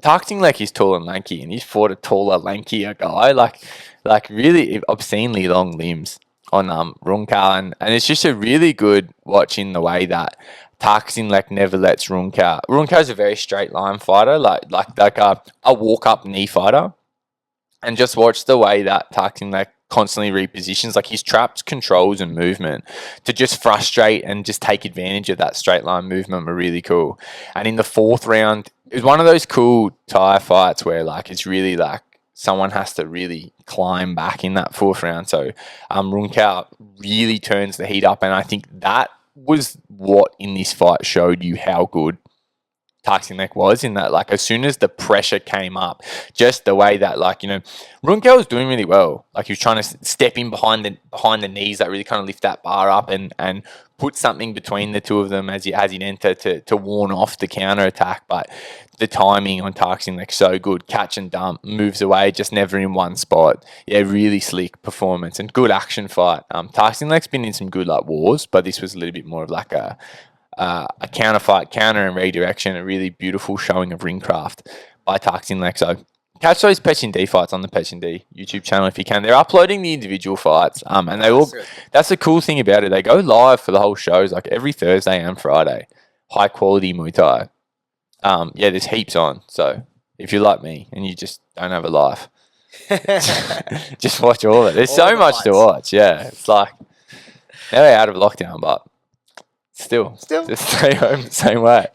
Thaksin Lek is tall and lanky, and he's fought a taller, lankier guy, like really obscenely long limbs on Runkao, and it's just a really good watch in the way that Thaksin Lek never lets Runkao. Runkao's a very straight line fighter, like a walk up knee fighter, and just watch the way that Thaksin Lek constantly repositions, like his traps, controls, and movement to just frustrate and just take advantage of that straight line movement were really cool. And in the fourth round, it was one of those cool Thai fights where like it's really like someone has to really climb back in that fourth round. So Runkao really turns the heat up, and I think that was what in this fight showed you how good Thaksin Lek was, in that like as soon as the pressure came up, just the way that like, you know, Runkao was doing really well. Like he was trying to step in behind the knees that really kind of lift that bar up and put something between the two of them as he'd enter to warn off the counter attack. But the timing on Thaksin Lek so good, catch and dump, moves away, just never in one spot. Yeah, really slick performance and good action fight. Thaksin Lek's been in some good like wars, but this was a little bit more of like a counter fight, counter and redirection, a really beautiful showing of ring craft by Thaksin Lek. So catch those Pechin D fights on the Pechin D YouTube channel if you can. They're uploading the individual fights, and they all. That's the cool thing about it. They go live for the whole shows, like every Thursday and Friday. High quality Muay Thai. Yeah, there's heaps on. So if you're like me and you just don't have a life, just watch all of it. There's so much to watch. Yeah, it's like now we're out of lockdown, but. Still, just stay home the same way.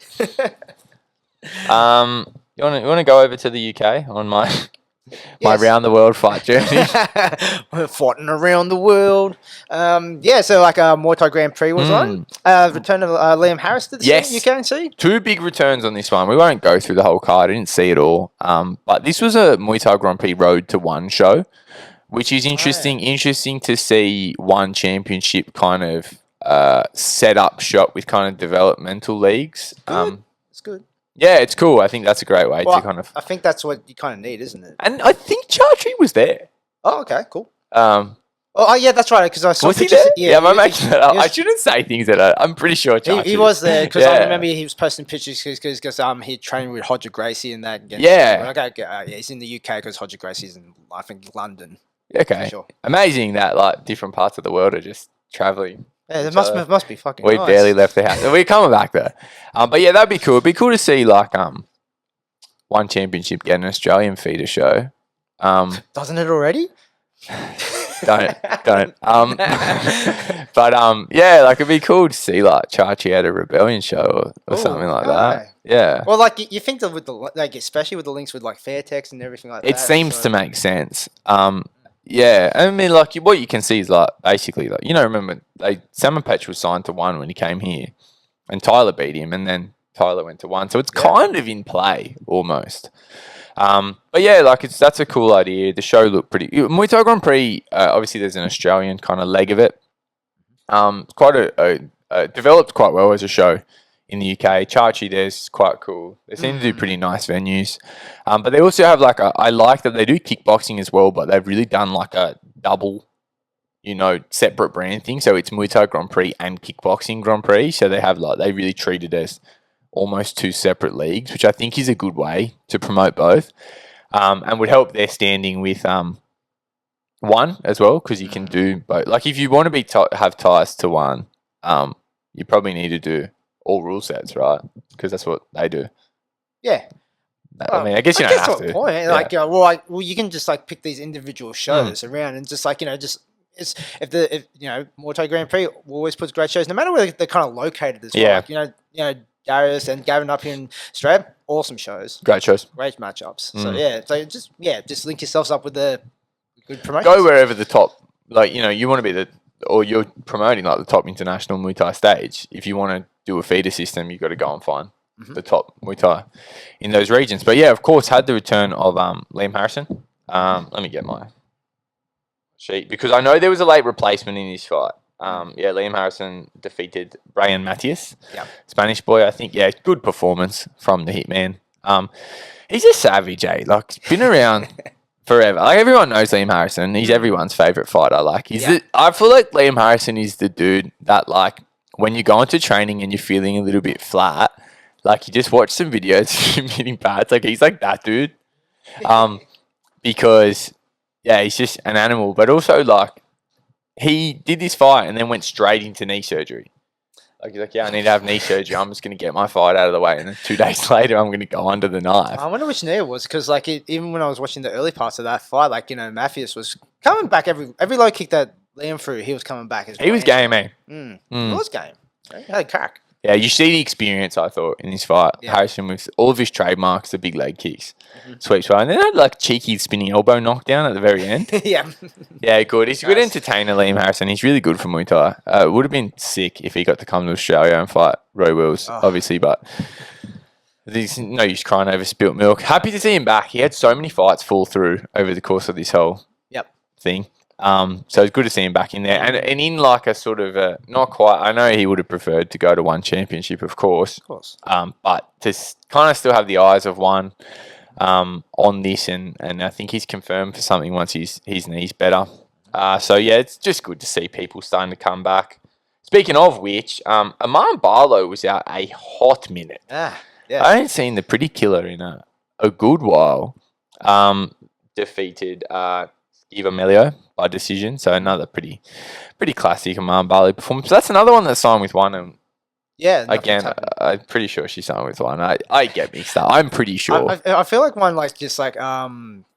You want to go over to the UK on my round the world fight journey? We're fighting around the world. So like Muay Thai Grand Prix was on. Return of Liam Harris to the scene, you can see. Two big returns on this one. We won't go through the whole card. I didn't see it all. But this was a Muay Thai Grand Prix Road to One show, which is interesting. Interesting to see one championship kind of set up shop with kind of developmental leagues. It's good. Yeah, it's cool. I think that's a great way to kind of. I think that's what you kind of need, isn't it? And I think Chartry was there. Oh, okay, cool. Yeah, that's right. Because I saw pictures. Yeah, am I making that up? I shouldn't say things that I'm pretty sure Chartry. He was there because I remember he was posting pictures because he trained with Hodger Gracie and that. Yeah. He's in the UK because Hodger Gracie's in, I think, London. Okay. sure. Amazing that like different parts of the world are just traveling. Yeah, it each must, other. must be fucking We nice. barely left the house. We're coming back though. But yeah, that'd be cool. It'd be cool to see like one championship get an Australian feeder show. Doesn't it already? Don't. But yeah, like it'd be cool to see like Chachi at a rebellion show or Ooh, something like okay. that. Yeah. Well, like you think that with the like, especially with the links with like Fairtex and everything like that. It seems so- to make sense. Yeah, I mean, like what you can see is like basically like remember Salmon Patch was signed to one when he came here, and Tyler beat him, and then Tyler went to one, so it's kind of in play almost. But yeah, like that's a cool idea. The show looked pretty. Muay Thai Grand Prix. Obviously, there's an Australian kind of leg of it. Quite developed quite well as a show in the UK. Chachi there's quite cool. They seem to do pretty nice venues. But they also have like I like that they do kickboxing as well, but they've really done like a double, separate brand thing. So it's Muay Thai Grand Prix and Kickboxing Grand Prix. So they have they really treat it as almost two separate leagues, which I think is a good way to promote both, and would help their standing with one as well, because you can do both. Like if you want to be have ties to one, you probably need to do all rule sets, right? Because that's what they do. Yeah. I mean, I guess you don't have to. Point. Yeah. Well, you can just like pick these individual shows around and just like it's if Muay Thai Grand Prix always puts great shows, no matter where they're kind of located as well. Yeah. Like, Darius and Gavin up here in Australia, awesome shows, Great shows. great matchups. So just link yourselves up with the good promotion. Go wherever the top, you want to be or you're promoting like the top international Muay Thai stage. If you want to do a feeder system, you've got to go and find the top Muay Thai in those regions. But yeah, of course, had the return of Liam Harrison. Let me get my sheet because I know there was a late replacement in this fight. Liam Harrison defeated Brian Matthias, Spanish boy. I think, good performance from the Hitman. He's a savage, Like, he's been around forever. Like, everyone knows Liam Harrison. He's everyone's favourite fighter. Like, I feel like Liam Harrison is the dude that, like, when you go into training and you're feeling a little bit flat, like, you just watch some videos of him hitting pads. Like, he's like that dude. Because, he's just an animal. But also, like, he did this fight and then went straight into knee surgery. Like, he's like, I need to have knee surgery. I'm just going to get my fight out of the way. And then 2 days later, I'm going to go under the knife. I wonder which knee it was because, like, even when I was watching the early parts of that fight, like, Matthias was coming back every low kick that Liam threw, he was coming back. He was game, man. It was game. He had a crack. Yeah, you see the experience, I thought, in this fight. Yeah. Harrison with all of his trademarks, the big leg kicks, sweep shot. And then had like cheeky spinning elbow knockdown at the very end. Yeah, good. He's a good entertainer, Liam Harrison. He's really good for Muay Thai. It would have been sick if he got to come to Australia and fight Roy Wills, obviously, but there's no use crying over spilt milk. Happy to see him back. He had so many fights fall through over the course of this whole thing. So it's good to see him back in there. And in like a sort of not quite, I know he would have preferred to go to one championship, of course. But to kind of still have the eyes of one on this, and I think he's confirmed for something once his knee's better. So yeah, it's just good to see people starting to come back. Speaking of which, Aman Barlow was out a hot minute. I haven't seen the pretty killer in a good while. Defeated Eva Melio by decision, so another pretty classic Aman Barlow performance. So that's another one that's signed with one, and again, I'm pretty sure she signed with one. I get mixed up. I'm pretty sure. I feel like one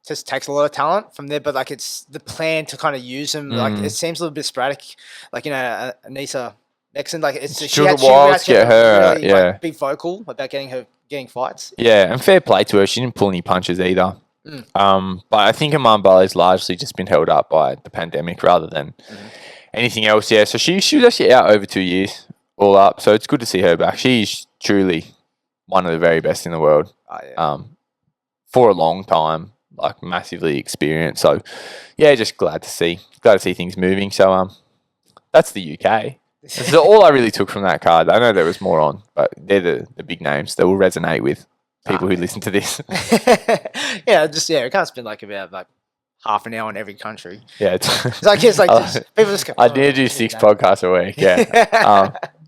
just takes a lot of talent from there, but like it's the plan to kind of use them. Like it seems a little bit sporadic. Like Anissa Nixon, like she had to get her, really, like, be vocal about getting fights. Yeah, and fair play to her. She didn't pull any punches either. But I think Aman Barlow's largely just been held up by the pandemic rather than anything else. Yeah, so she was actually out over 2 years, all up. So it's good to see her back. She's truly one of the very best in the world. For a long time, like massively experienced. So yeah, just glad to see things moving. So that's the UK. That's all I really took from that card. I know there was more on, but they're the big names that will resonate with people who listen to this. We can't spend about half an hour in every country. Yeah, people just go, I need to do 6 podcasts a week. Yeah,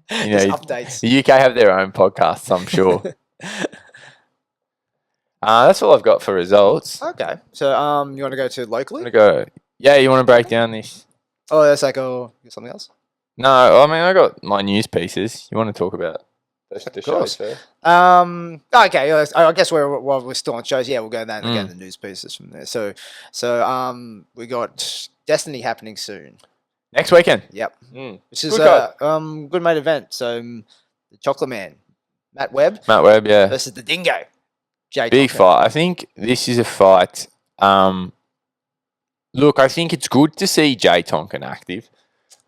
updates. The UK have their own podcasts, I'm sure. That's all I've got for results. Okay, so you want to go to locally? I'm gonna go. Yeah, you want to break down this? Oh, that's like something else. No, I mean I got my news pieces. You want to talk about the shows course. first? Okay. I guess while we're still on shows, yeah, we'll go then get the news pieces from there. So we got Destiny happening soon. Next weekend. Yep. Mm. Which is Good good main event. So the Chocolate Man, Matt Webb yeah. versus the Dingo. Jayy Big Tonkin. fight. I think this is a fight. Look, I think it's good to see Jayy Tonkin active.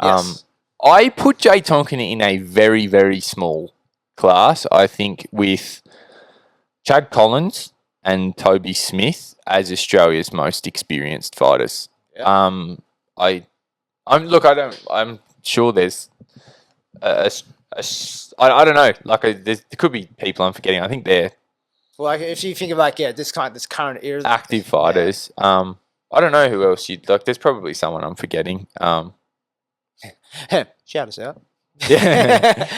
Yes. I put Jayy Tonkin in a very, very small class. I think with Chad Collins and Toby Smith as Australia's most experienced fighters. Yep. I'm sure there's I don't know. Like there could be people I'm forgetting. I think they're Like if you think of this current era, active fighters. I don't know who else you'd like. There's probably someone I'm forgetting. Shout us out. Yeah.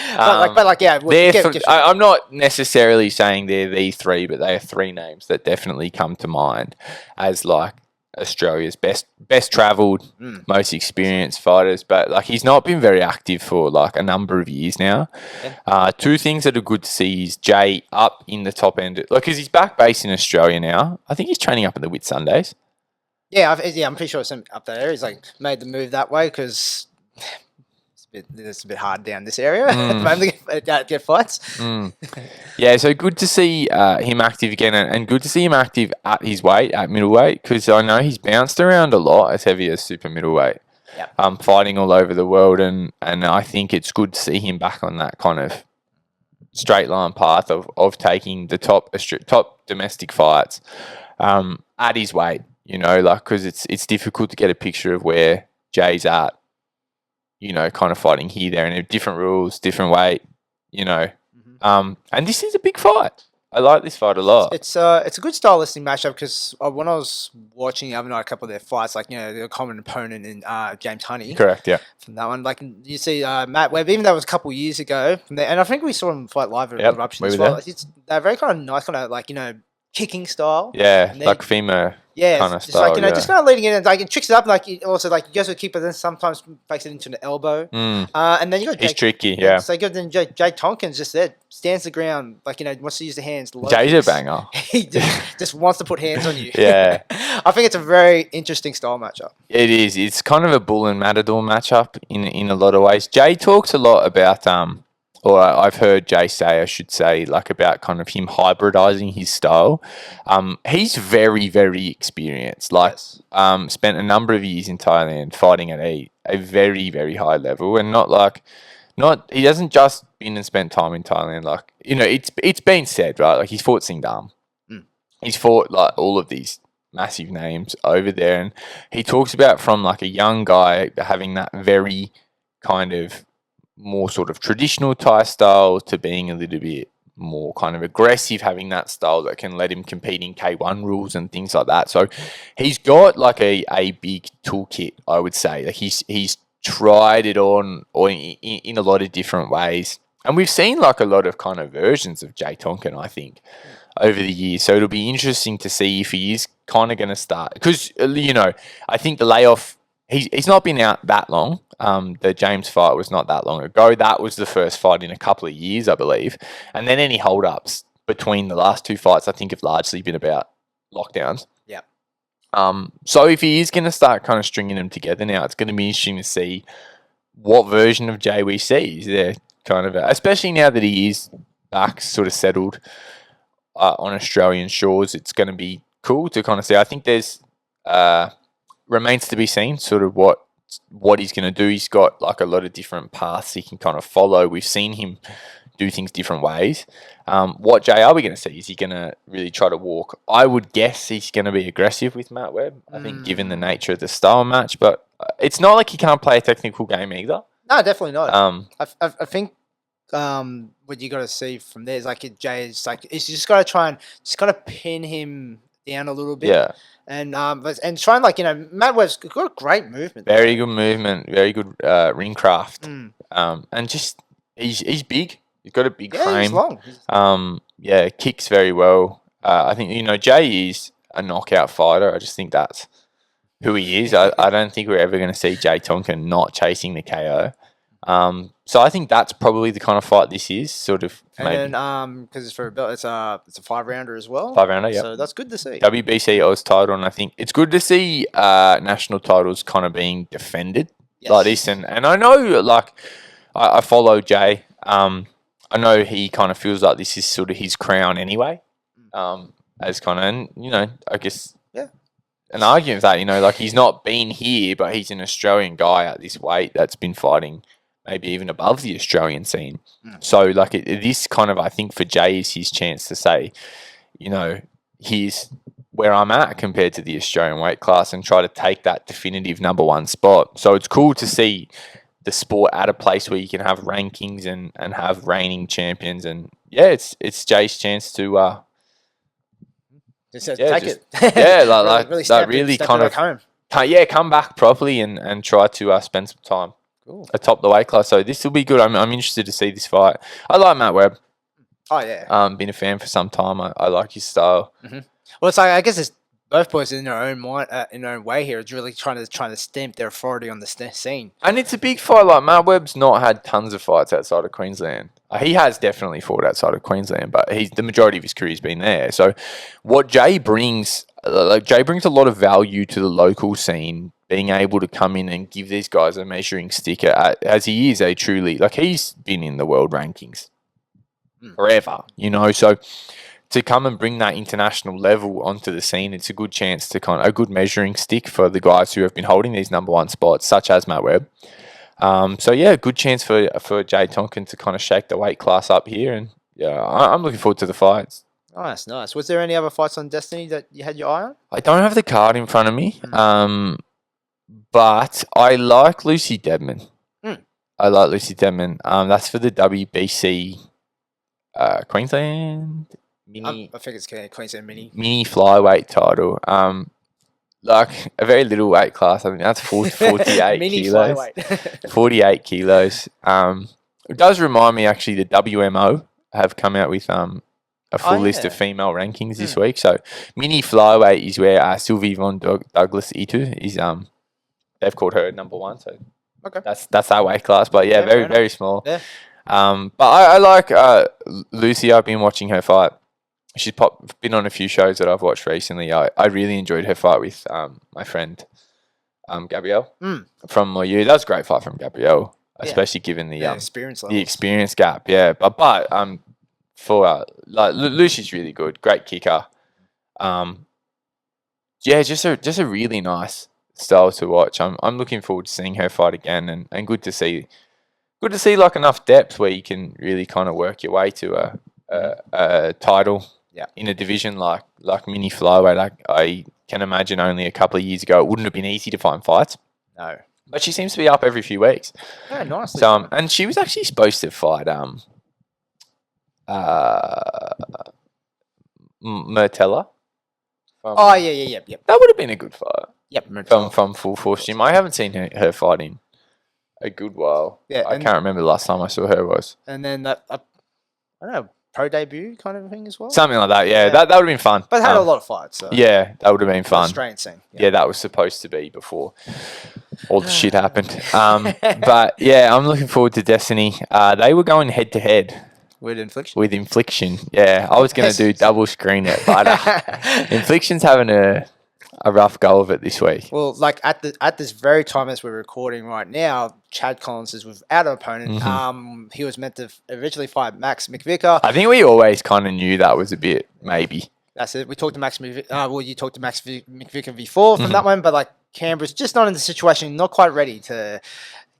I'm not necessarily saying they're the three, but they are three names that definitely come to mind as like Australia's best travelled, most experienced fighters. But like he's not been very active for like a number of years now. Yeah. Two things that are good to see is Jayy up in the top end, like because he's back based in Australia now. I think he's training up at the Whit Sundays. Yeah, I'm pretty sure it's up there. He's like made the move that way because it's a bit hard down this area at the moment to get fights. Yeah, so good to see him active again, and good to see him active at his weight, at middleweight, because I know he's bounced around a lot as heavy as super middleweight. Yep. Fighting all over the world, and I think it's good to see him back on that kind of straight line path of taking the top domestic fights at his weight. You know, like because it's difficult to get a picture of where Jay's at. You know, kind of fighting here, there, and different rules, different weight. You know, and this is a big fight. I like this fight a lot. It's a good stylistic matchup because when I was watching the other night a couple of their fights, like the common opponent in James Honey. Correct, yeah. From that one, like you see Matt Webb, even though it was a couple of years ago, from there, and I think we saw him fight live at Eruption as well. They're very kind of nice, kind of like kicking style. Yeah, like female. Yeah, kind of just style, like just kind of leading in and like it tricks it up, like also like you goes with a kick, but then sometimes fakes it into an elbow. And then you got he's tricky, yeah. So then Jayy Tonkin's just there, stands the ground, like wants to use the hands. Jay's a banger. He just wants to put hands on you. Yeah, I think it's a very interesting style matchup. It is. It's kind of a bull and matador matchup in a lot of ways. Jayy talks a lot about or I've heard Jayy say, I should say, like about kind of him hybridizing his style. He's very, very experienced. Like, spent a number of years in Thailand fighting at a very, very high level, and he hasn't just been and spent time in Thailand. Like, it's been said, right? Like he's fought Singdam, he's fought like all of these massive names over there, and he talks about from like a young guy having that very kind of more sort of traditional Thai style to being a little bit more kind of aggressive, having that style that can let him compete in K1 rules and things like that. So he's got like a big toolkit, I would say. Like he's tried it on or in a lot of different ways. And we've seen like a lot of kind of versions of Jayy Tonkin, I think, over the years. So it'll be interesting to see if he is kind of going to start. Because, I think the layoff, he's not been out that long. The James fight was not that long ago. That was the first fight in a couple of years, I believe. And then any hold-ups between the last two fights, I think, have largely been about lockdowns. Yeah. So if he is going to start kind of stringing them together now, it's going to be interesting to see what version of Jayy we see. Is there kind of, especially now that he is back, sort of settled on Australian shores, it's going to be cool to kind of see. I think there's remains to be seen sort of what he's going to do. He's got like a lot of different paths he can kind of follow. We've seen him do things different ways. What Jayy are we going to see? Is he going to really try to walk? I would guess he's going to be aggressive with Matt Webb, I think, given the nature of the style match. But it's not like he can't play a technical game either. No, definitely not. I think what you got to see from there is like Jayy is like he's just got to try and just kind of pin him down a little bit. Yeah. And try and Matt Webb's got great movement. Very good movement, very good ring craft. And just he's big. He's got a big frame. He's long. Kicks very well. I think Jayy is a knockout fighter. I just think that's who he is. I don't think we're ever going to see Jayy Tonkin not chasing the KO. So I think that's probably the kind of fight this is, sort of. Maybe. And then because it's for a belt, it's a 5-rounder as well. 5-rounder, yeah. So that's good to see. WBC Oz title, and I think it's good to see national titles kind of being defended like this. And I know, like, I follow Jayy. I know he kind of feels like this is sort of his crown anyway. As kind of, and you know, I guess an argument that, you know, like he's not been here, but he's an Australian guy at this weight that's been fighting maybe even above the Australian scene. So like this kind of, I think for Jayy is his chance to say, you know, here's where I'm at compared to the Australian weight class and try to take that definitive number one spot. So it's cool to see the sport at a place where you can have rankings and have reigning champions. And yeah, it's Jayy's chance to take it. Yeah, like really, step kind of home. Come back properly and try to spend some time atop the weight class. So this will be good. I'm interested to see this fight. I like Matt Webb. Oh yeah. Been a fan for some time. I like his style. Well, it's like, I guess it's both boys in their own mind, in their own way here. It's really trying to stamp their authority on the scene. And it's a big fight. Like Matt Webb's not had tons of fights outside of Queensland. He has definitely fought outside of Queensland, but the majority of his career's been there. So what Jayy brings, Jayy brings a lot of value to the local scene, being able to come in and give these guys a measuring stick, as he is a truly, like, he's been in the world rankings forever, you know. So to come and bring that international level onto the scene, it's a good chance to a good measuring stick for the guys who have been holding these number one spots, such as Matt Webb. So yeah, good chance for Jayy Tonkin to kind of shake the weight class up here, and yeah, I'm looking forward to the fights. Nice. Was there any other fights on Destiny that you had your eye on? I don't have the card in front of me, but I like Lucy Dedman. I like Lucy Dedman. That's for the WBC Queensland mini. I think it's Queensland mini flyweight title. Like a very little weight class. I think that's 48 mini kilos. flyweight. 48 kilos. It does remind me, actually, the WMO have come out with a full list of female rankings this week. So mini flyweight is where Sylvie von Douglas Itu is. They've called her number one. So that's that weight class. But yeah, very small. Yeah. But I like Lucy. I've been watching her fight. She's been on a few shows that I've watched recently. I really enjoyed her fight with my friend Gabrielle from MUAY. That was a great fight from Gabrielle, especially given the experience gap. Yeah, but for like Lucy's really good, great kicker. Yeah, just a really nice style to watch. I'm looking forward to seeing her fight again, and good to see like enough depth where you can really kind of work your way to a title. In a division like mini flyweight. Like, I can imagine only a couple of years ago it wouldn't have been easy to find fights. No. But she seems to be up every few weeks. Yeah, nice. So and she was actually supposed to fight Mertella. Yeah. That would have been a good fight. Yep. From Full Force Gym. I haven't seen her fight in a good while. Yeah, I can't remember the last time I saw her was. And then I don't know, pro debut kind of thing as well. Something like that, yeah. That would have been fun. But it had a lot of fights. So. Yeah, that would have been fun. Australian scene. Yeah, that was supposed to be before all the shit happened. But yeah, I'm looking forward to Destiny. They were going head to head. With Infliction. Yeah, I was going to do double screen it, but Infliction's having a rough go of it this week. Well, like at this very time as we're recording right now, Chad Collins is without an opponent. He was meant to originally fight Max McVicker. I think we always kind of knew that was a bit maybe. That's it. We talked to Max McVicker. Well, you talked to Max McVicker before from that one, but like Canberra's just not in the situation, not quite ready to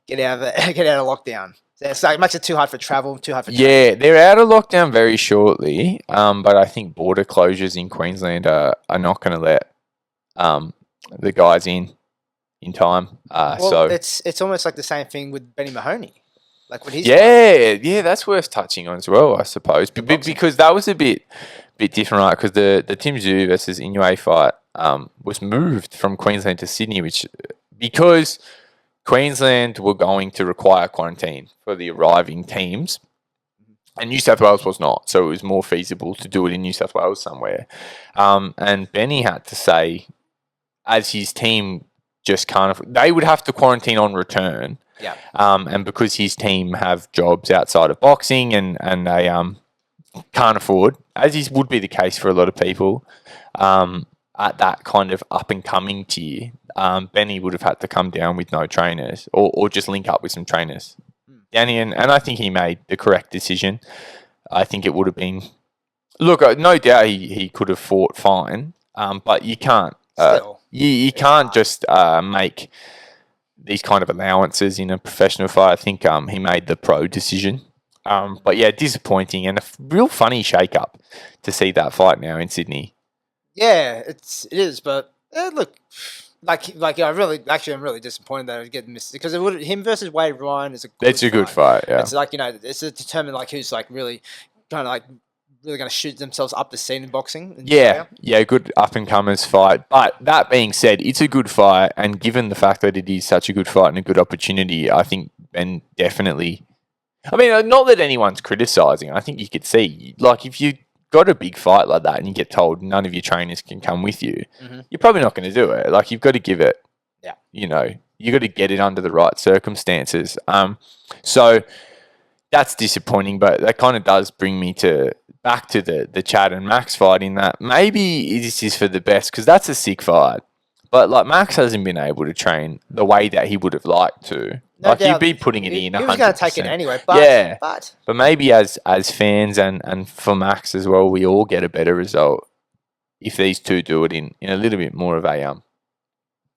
get out of lockdown. It's like, it makes it too hard for travel, too hard for training. Yeah, they're out of lockdown very shortly, but I think border closures in Queensland are not going to let the guys in time. So it's almost like the same thing with Benny Mahoney. Like when he's that's worth touching on as well, I suppose, because that was a bit different, right? Because the Tim Tszyu versus MUAY fight was moved from Queensland to Sydney, because Queensland were going to require quarantine for the arriving teams, and New South Wales was not. So it was more feasible to do it in New South Wales somewhere. And Benny had to say, as his team just can't. They would have to quarantine on return. Yeah. And because his team have jobs outside of boxing and they can't afford, as is would be the case for a lot of people, at that kind of up and coming tier, Benny would have had to come down with no trainers or just link up with some trainers. Danny, and I think he made the correct decision. I think it would have been. Look, no doubt he could have fought fine, but you can't. You can't just make these kind of allowances in a professional fight. I think he made the pro decision. But yeah, disappointing and a real funny shake-up to see that fight now in Sydney. Yeah, it is. But look, I'm really disappointed that it get missed because him versus Wade Ryan is a good It's a good fight. Yeah, it's it's to determine who's really kind of really going to shoot themselves up the scene in boxing. Yeah, good up-and-comers fight. But that being said, it's a good fight, and given the fact that it is such a good fight and a good opportunity, I think Ben definitely... I mean, not that anyone's criticising. I think you could see, if you got a big fight like that and you get told none of your trainers can come with you, you're probably not going to do it. You've got to give it, you got to get it under the right circumstances. So that's disappointing, but that kind of does bring me back to the Chad and Max fight in that maybe this is for the best because that's a sick fight. But Max hasn't been able to train the way that he would have liked to. No doubt. He'd be putting it in 100%. He was going to take it anyway. But, but maybe as fans and for Max as well, we all get a better result if these two do it in a little bit more of a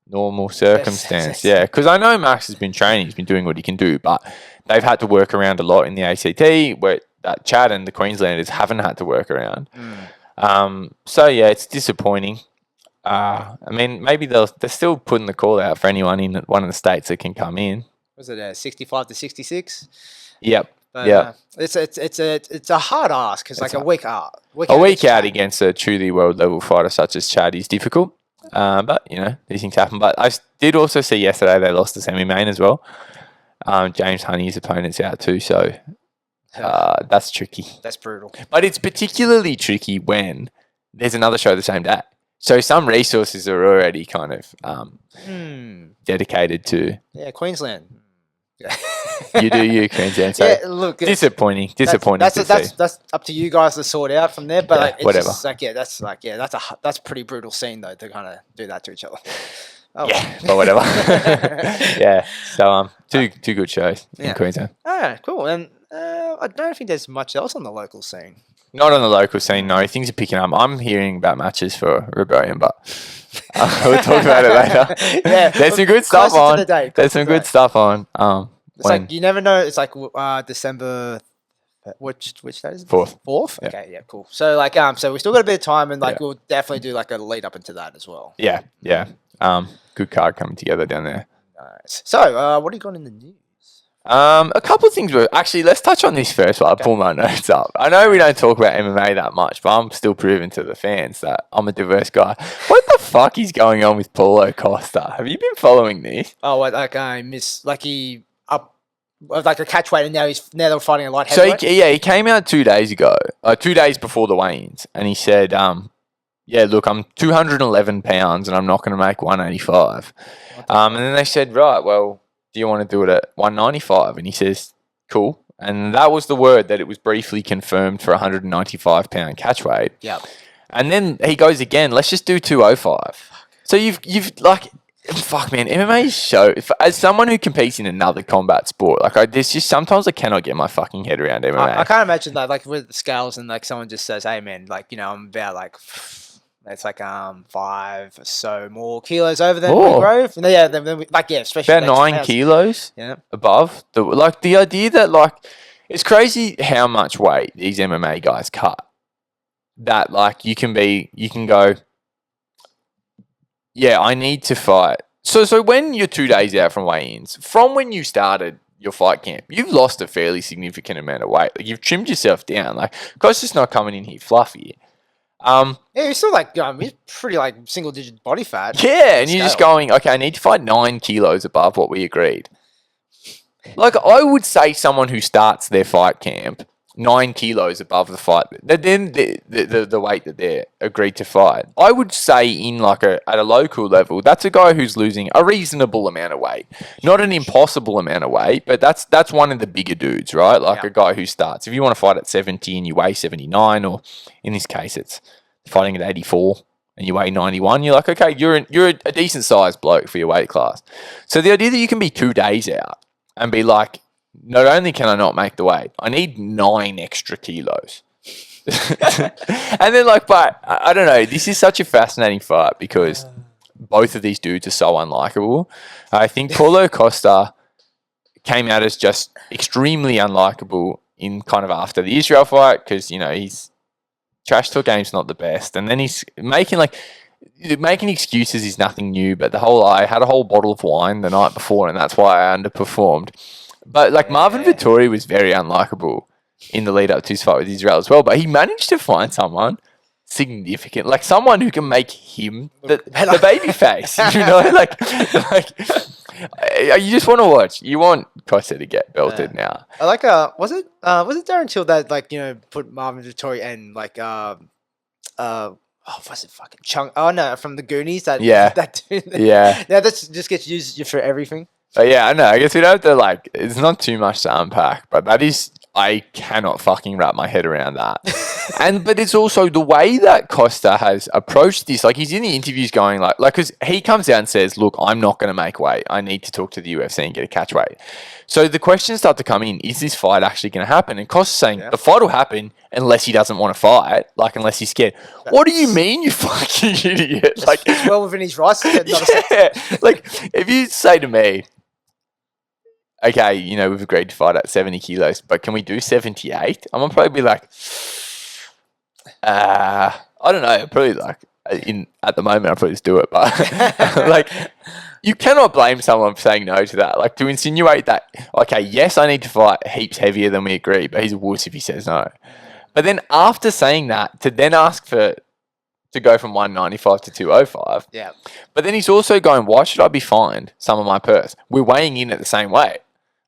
normal circumstance. Yeah, because I know Max has been training, he's been doing what he can do, but they've had to work around a lot in the ACT, where that Chad and the Queenslanders haven't had to work around. So yeah, it's disappointing. I mean, maybe they're still putting the call out for anyone in one of the states that can come in. Was it 65 to 66? Yep. But, it's a hard ask because a week out. A week out against a truly world level fighter such as Chad is difficult. But these things happen. But I did also see yesterday they lost to semi-main as well. James Honey's opponent's out too, so that's tricky. That's brutal. But it's particularly tricky when there's another show the same day. So some resources are already kind of dedicated to... Yeah, Queensland. You do you, Queensland. So look, disappointing. That's up to you guys to sort out from there. But it's whatever. Just that's a pretty brutal scene though to kind of do that to each other. Oh. Yeah, but whatever. Yeah. So two good shows in Queensland. Oh, cool. And I don't think there's much else on the local scene. Not on the local scene, no. Things are picking up. I'm hearing about matches for Rebellion, but we'll talk about it later. Yeah, there's some good stuff on. There's some good stuff on. It's you never know. It's December. Which date is it? 4th. 4th? Yeah. Okay, yeah, cool. So so we still got a bit of time, and we'll definitely do a lead up into that as well. Yeah. Good card coming together down there. Nice. So, what do you got in the news? A couple of things. Actually, let's touch on this first while I pull my notes up. I know we don't talk about MMA that much, but I'm still proving to the fans that I'm a diverse guy. What the fuck is going on with Paulo Costa? Have you been following this? Oh, I miss he up a catch weight, and now they're fighting a light heavyweight. So he came out 2 days ago, 2 days before the weigh-ins, and he said, look, I'm 211 pounds and I'm not going to make 185. And then they said, right, well, do you want to do it at 195? And he says, cool. And that was the word that it was briefly confirmed for 195 pound catch weight. Yep. And then he goes again, let's just do 205. So you've fuck man, MMA is so, as someone who competes in another combat sport, there's just sometimes I cannot get my fucking head around MMA. I can't imagine that, with the scales and someone just says, hey man, I'm about it's 5 or so more kilos over than we grove. And especially about 9 kilos above. The idea that it's crazy how much weight these MMA guys cut. That you can go, I need to fight. So when you're 2 days out from weigh-ins, from when you started your fight camp, you've lost a fairly significant amount of weight. You've trimmed yourself down. Costa's not coming in here fluffy. He's still he's pretty single digit body fat. Yeah, and you're just going, okay, I need to fight 9 kilos above what we agreed. I would say someone who starts their fight camp 9 kilos above the fight. Then the weight that they're agreed to fight. I would say in like at a local level, that's a guy who's losing a reasonable amount of weight. Not an impossible amount of weight, but that's one of the bigger dudes, right? Like a guy who starts. If you want to fight at 70 and you weigh 79, or in this case it's fighting at 84 and you weigh 91, you're like, okay, you're a decent sized bloke for your weight class. So the idea that you can be 2 days out and be like, not only can I not make the weight, I need 9 extra kilos. And then like, but I don't know, this is such a fascinating fight because both of these dudes are so unlikable. I think Paulo Costa came out as just extremely unlikable in kind of after the Israel fight because, you know, his trash talk game's not the best. And then he's making excuses is nothing new, but I had a whole bottle of wine the night before and that's why I underperformed. But like Marvin Vettori was very unlikable in the lead up to his fight with Israel as well. But he managed to find someone significant, like someone who can make him the baby face. You know, like you just want to watch. You want Costa to get belted now. I like was it Darren Till that like, you know, put Marvin Vettori and like what's it fucking Chung? Oh no, from the Goonies. That dude. Yeah, that just gets used for everything. But yeah, I know. I guess we don't have to like. It's not too much to unpack, but that is. I cannot fucking wrap my head around that. But it's also the way that Costa has approached this. Like he's in the interviews going like, because he comes out and says, "Look, I'm not going to make weight. I need to talk to the UFC and get a catch weight." So the questions start to come in: is this fight actually going to happen? And Costa's saying the fight will happen unless he doesn't want to fight, like unless he's scared. What do you mean, you fucking idiot? Like, it's well within his rights. Like if you say to me, okay, you know, we've agreed to fight at 70 kilos, but can we do 78? I'm gonna probably be like, I don't know. Probably like at the moment, I'll probably just do it. But like, you cannot blame someone for saying no to that. Like to insinuate that, okay, yes, I need to fight heaps heavier than we agree, but he's a wuss if he says no. But then after saying that, to then ask to go from 195 to 205. Yeah. But then he's also going, why should I be fined some of my purse? We're weighing in at the same weight.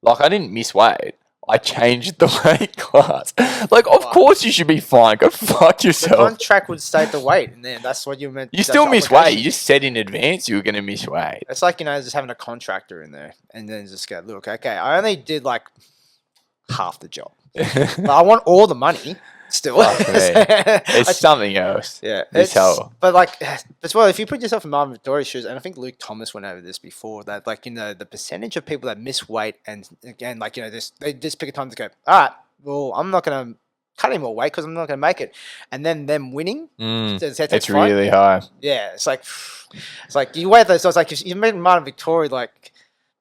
Like, I didn't miss weight. I changed the weight class. Like, of course you should be fined. Go fuck yourself. The contract would state the weight, and then that's what you meant. You still miss weight. You just said in advance you were going to miss weight. It's like, you know, just having a contractor in there, and then just go, look, okay, I only did like half the job. But I want all the money. Still, it's something else. Yeah, but like as well, if you put yourself in Marvin Vettori's shoes, and I think Luke Thomas went over this before, that like, you know, the percentage of people that miss weight, and again, like, you know, they just pick a time to go, all right, well, I'm not going to cut any more weight because I'm not going to make it, and then them winning, it's really high. Yeah, it's like you weigh those. So it's like if you made Marvin Vettori, like,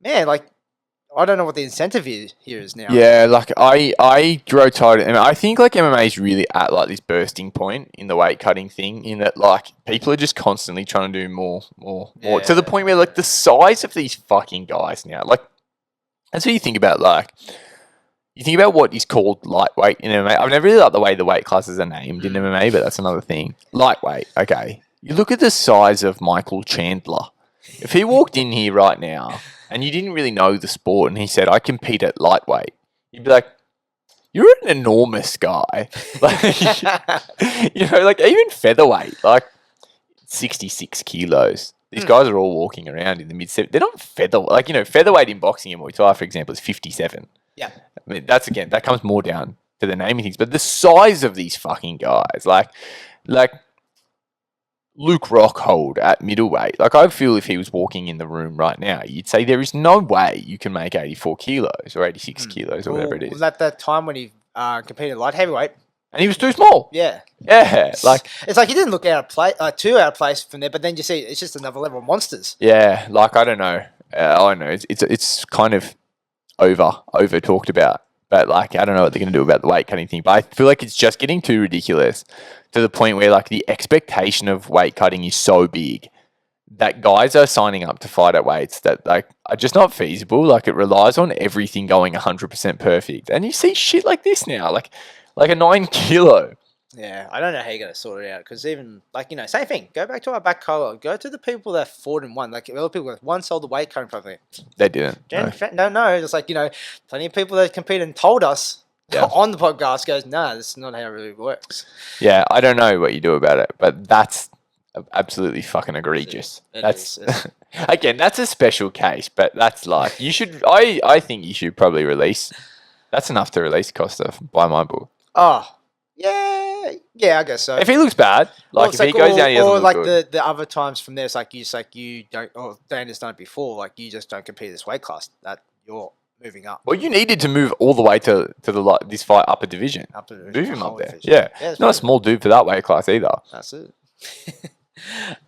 man, like, I don't know what the incentive here is now. Yeah, like I grow tired. I mean, I think like MMA is really at like this bursting point in the weight cutting thing, in that like people are just constantly trying to do more to the point where like the size of these fucking guys now, like that's what you think about. Like you think about what is called lightweight in MMA. I've never really liked the way the weight classes are named in MMA, but that's another thing. Lightweight, okay. You look at the size of Michael Chandler. If he walked in here right now and you didn't really know the sport and he said, I compete at lightweight, you'd be like, you're an enormous guy. Like, you know, like even featherweight, like 66 kilos. These guys are all walking around in the mid-70s. They're not featherweight. Like, you know, featherweight in boxing and Muay Thai, for example, is 57. Yeah. I mean, that comes more down to the naming things. But the size of these fucking guys, like Luke Rockhold at middleweight. Like, I feel if he was walking in the room right now, you'd say there is no way you can make 84 kilos or 86 kilos or whatever it is. Was that the time when he competed light heavyweight? And he was too small. Yeah. Yeah. Like, it's like he didn't look out of place, too out of place from there, but then you see it's just another level of monsters. Yeah. Like, I don't know. I don't know. It's kind of over talked about. But, like, I don't know what they're going to do about the weight cutting thing. But I feel like it's just getting too ridiculous to the point where, like, the expectation of weight cutting is so big that guys are signing up to fight at weights that, like, are just not feasible. Like, it relies on everything going 100% perfect. And you see shit like this now, like a 9 kilo. Yeah, I don't know how you're going to sort it out, because even, like, you know, same thing. Go back to our back color. Go to the people that fought and won. Like, a lot of people, like, one sold the weight cutting properly. They didn't. No. It's like, you know, plenty of people that competed and told us Yeah. on the podcast goes, "No, this is not how it really works." Yeah, I don't know what you do about it, but that's absolutely fucking egregious. It That's is. again, that's a special case, but that's like you should. I think you should probably release. That's enough to release Costa by my book. Oh, yeah, I guess so. If he looks bad, Well, like it's if he goes down, he doesn't or look like good. the other times from there, it's like you don't. Or Dana's done it before. Like you just don't compete this weight class. That you're moving up. Well, you needed to move all the way to this fight upper division. Upper division, Move him whole up there. division. Yeah, it's not a pretty small dude for that weight class either. good. That's it.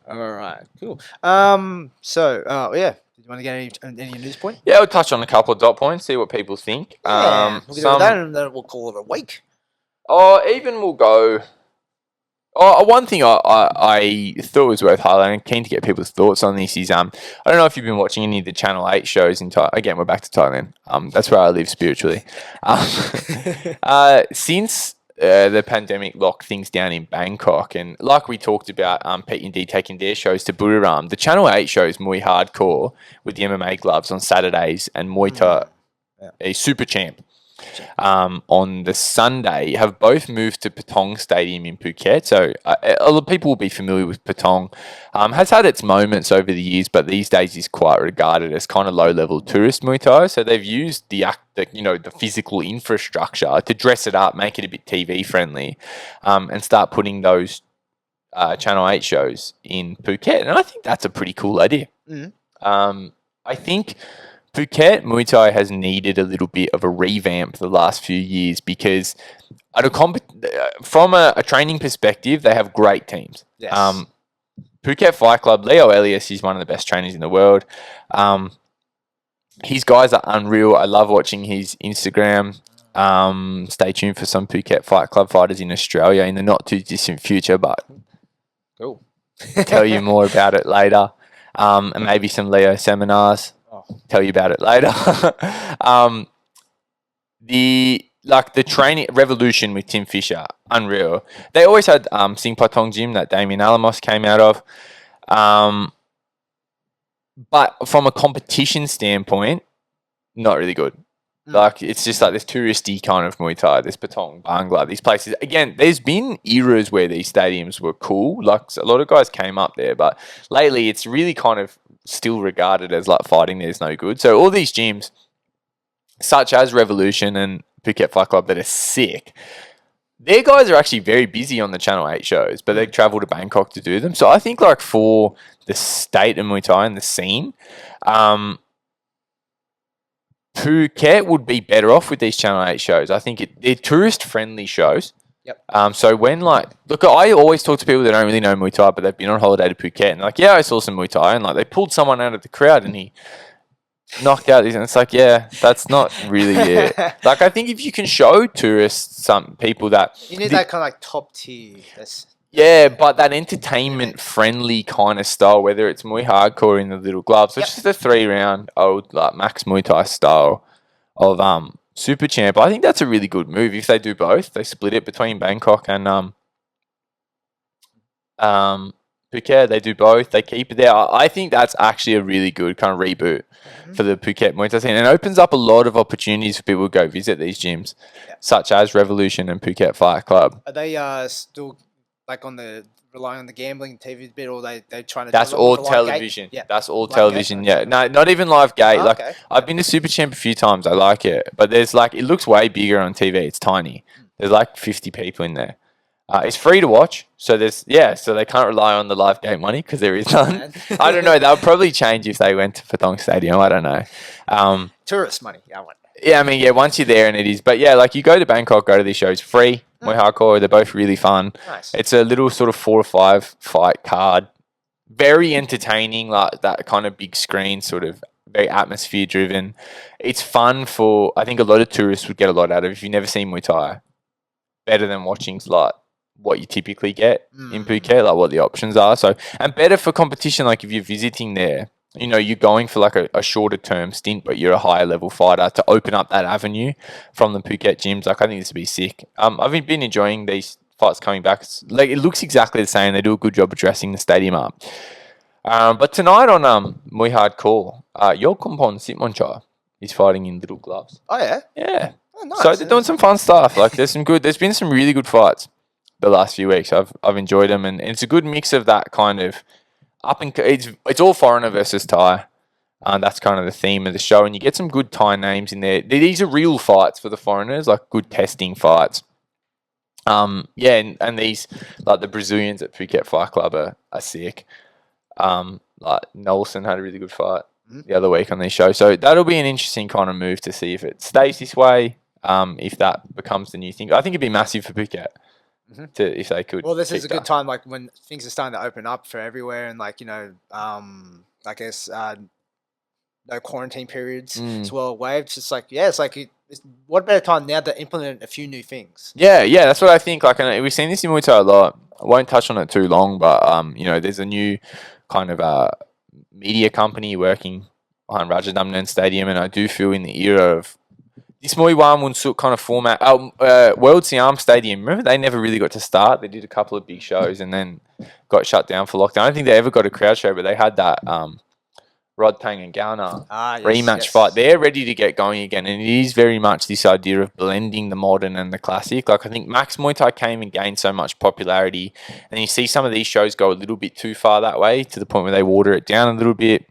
All right, cool. Yeah. Do you want to get any news point? Yeah, we'll touch on a couple of dot points, see what people think. Yeah, we'll do that, and then we'll call it a week. Even we'll go. One thing I thought was worth highlighting, keen to get people's thoughts on this is I don't know if you've been watching any of the Channel 8 shows in Thailand. Again, we're back to Thailand. That's where I live spiritually. Since the pandemic locked things down in Bangkok, and like we talked about, Pete and D taking their shows to Buriram, the Channel 8 shows Muay Hardcore with the MMA gloves on Saturdays and Muay Thai, a Super Champ. On the Sunday have both moved to Patong Stadium in Phuket. So a lot of people will be familiar with Patong. Has had its moments over the years, but these days is quite regarded as kind of low-level tourist Muay Thai. So they've used the physical infrastructure to dress it up, make it a bit TV friendly, and start putting those Channel 8 shows in Phuket. And I think that's a pretty cool idea. I think Phuket Muay Thai has needed a little bit of a revamp the last few years because from a training perspective, they have great teams. Yes. Phuket Fight Club, Leo Elias, he's one of the best trainers in the world. His guys are unreal. I love watching his Instagram. Stay tuned for some Phuket Fight Club fighters in Australia in the not too distant future, but Cool. tell you more about it later. And maybe some Leo seminars. Tell you about it later. The training revolution with Tim Fisher, unreal. They always had Sing Patong Gym that Damien Alamos came out of. But from a competition standpoint, not really good. Like it's just like this touristy kind of Muay Thai, this Patong, Bangla, these places. Again, there's been eras where these stadiums were cool. Like a lot of guys came up there, but lately it's really kind of still regarded as like fighting there's no good. So all these gyms, such as Revolution and Phuket Fight Club, that are sick, their guys are actually very busy on the Channel 8 shows, but they travel to Bangkok to do them. So I think like for the state of Muay Thai and the scene, Phuket would be better off with these Channel 8 shows. I think they're tourist-friendly shows. Yep. So when look, I always talk to people that don't really know Muay Thai, but they've been on holiday to Phuket, and like, yeah, I saw some Muay Thai, and like they pulled someone out of the crowd, and he knocked out these, and it's like, yeah, that's not really it. Like, I think if you can show tourists, some people that You need that kind of like top tier. but that entertainment-friendly kind of style, whether it's Muay Hardcore in the little gloves, or just a 3-round old like Max Muay Thai style of Super Champ. I think that's a really good move. If they do both, they split it between Bangkok and Phuket. They do both. They keep it there. I think that's actually a really good kind of reboot for the Phuket Muay Thai scene, and it opens up a lot of opportunities for people to go visit these gyms, such as Revolution and Phuket Fight Club. Are they still like relying on the gambling TV bit, or they trying to? That's do all the live television. gate? Yeah, That's all Live television. gate? Yeah, no, not even live gate. Oh, like okay. I've been to Super Champ a few times. I like it, but there's like it looks way bigger on TV. It's tiny. There's like 50 people in there. It's free to watch, so so they can't rely on the live gate money because there is none. I don't know. They'll probably change if they went to Patong Stadium. I don't know. Tourist money. Once you're there and it is. But yeah, like you go to Bangkok, go to these shows free. Muay Hardcore, they're both really fun. Nice. It's a little sort of 4 or 5 fight card. Very entertaining, like that kind of big screen, sort of very atmosphere driven. It's fun I think a lot of tourists would get a lot out of it. If you've never seen Muay Thai, better than watching like what you typically get in Phuket, like what the options are. So, and better for competition, like if you're visiting there, you know, you're going for like a shorter term stint, but you're a higher level fighter, to open up that avenue from the Phuket gyms. Like I think this would be sick. I've been enjoying these fights coming back. It looks exactly the same. They do a good job of dressing the stadium up. But tonight on Muay Hardcore, Yokompon Sitmoncha is fighting in little gloves. Oh yeah. Yeah. Oh, nice. So they're doing some fun stuff. Like there's been some really good fights the last few weeks. I've enjoyed them, and it's a good mix of that kind of it's all foreigner versus Thai. That's kind of the theme of the show, and you get some good Thai names in there. These are real fights for the foreigners, like good testing fights. And these, like the Brazilians at Phuket Fight Club are sick. Like Nelson had a really good fight the other week on their show. So that'll be an interesting kind of move to see if it stays this way, if that becomes the new thing. I think it'd be massive for Phuket if they could. Well, this is a good time, like when things are starting to open up for everywhere, and like I guess no quarantine periods as well. Waves, it's like what better time now to implement a few new things? Yeah, that's what I think. Like, and we've seen this in Muay Thai a lot. I won't touch on it too long, but there's a new kind of media company working behind Rajadamnern Stadium, and I do feel in the era of this Muay Wunsuk kind of format, World Siam Stadium. Remember, they never really got to start. They did a couple of big shows and then got shut down for lockdown. I don't think they ever got a crowd show, but they had that Rod Tang and Gauna rematch fight. They're ready to get going again, and it is very much this idea of blending the modern and the classic. Like I think Max Muay Thai came and gained so much popularity, and you see some of these shows go a little bit too far that way to the point where they water it down a little bit.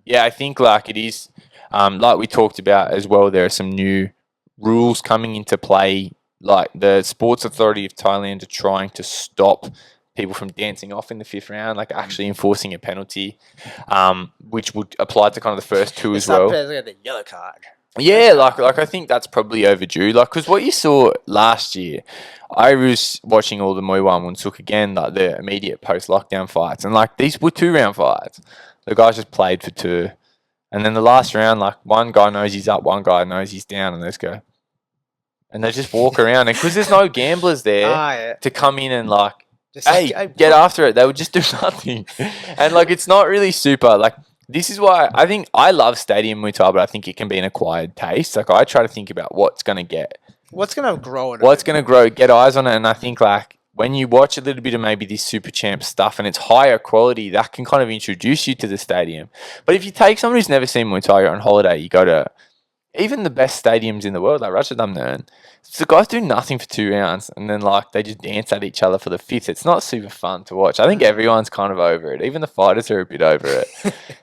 Yeah, I think like it is, like we talked about as well, there are some new rules coming into play. Like the Sports Authority of Thailand are trying to stop people from dancing off in the 5th round, like actually enforcing a penalty, which would apply to kind of the first two as well. The yellow card. Yeah, like I think that's probably overdue. Like, because what you saw last year, I was watching all the Muay Wunsuk again, like the immediate post-lockdown fights, and like these were 2-round fights. The guys just played for 2, and then the last round, like one guy knows he's up, one guy knows he's down, and let's go. And they just walk around, and because there's no gamblers there to come in and like, get after it. They would just do nothing. And, like, it's not really super. Like, this is why I think I love stadium Muay Thai, but I think it can be an acquired taste. Like, I try to think about what's going to grow. What's going to grow, get eyes on it. And I think, like, when you watch a little bit of maybe this Super Champ stuff and it's higher quality, that can kind of introduce you to the stadium. But if you take someone who's never seen Muay Thai, you're on holiday, you go to even the best stadiums in the world, like Rajadamnern, the guys do nothing for 2 rounds, and then like they just dance at each other for the 5th. It's not super fun to watch. I think everyone's kind of over it. Even the fighters are a bit over it.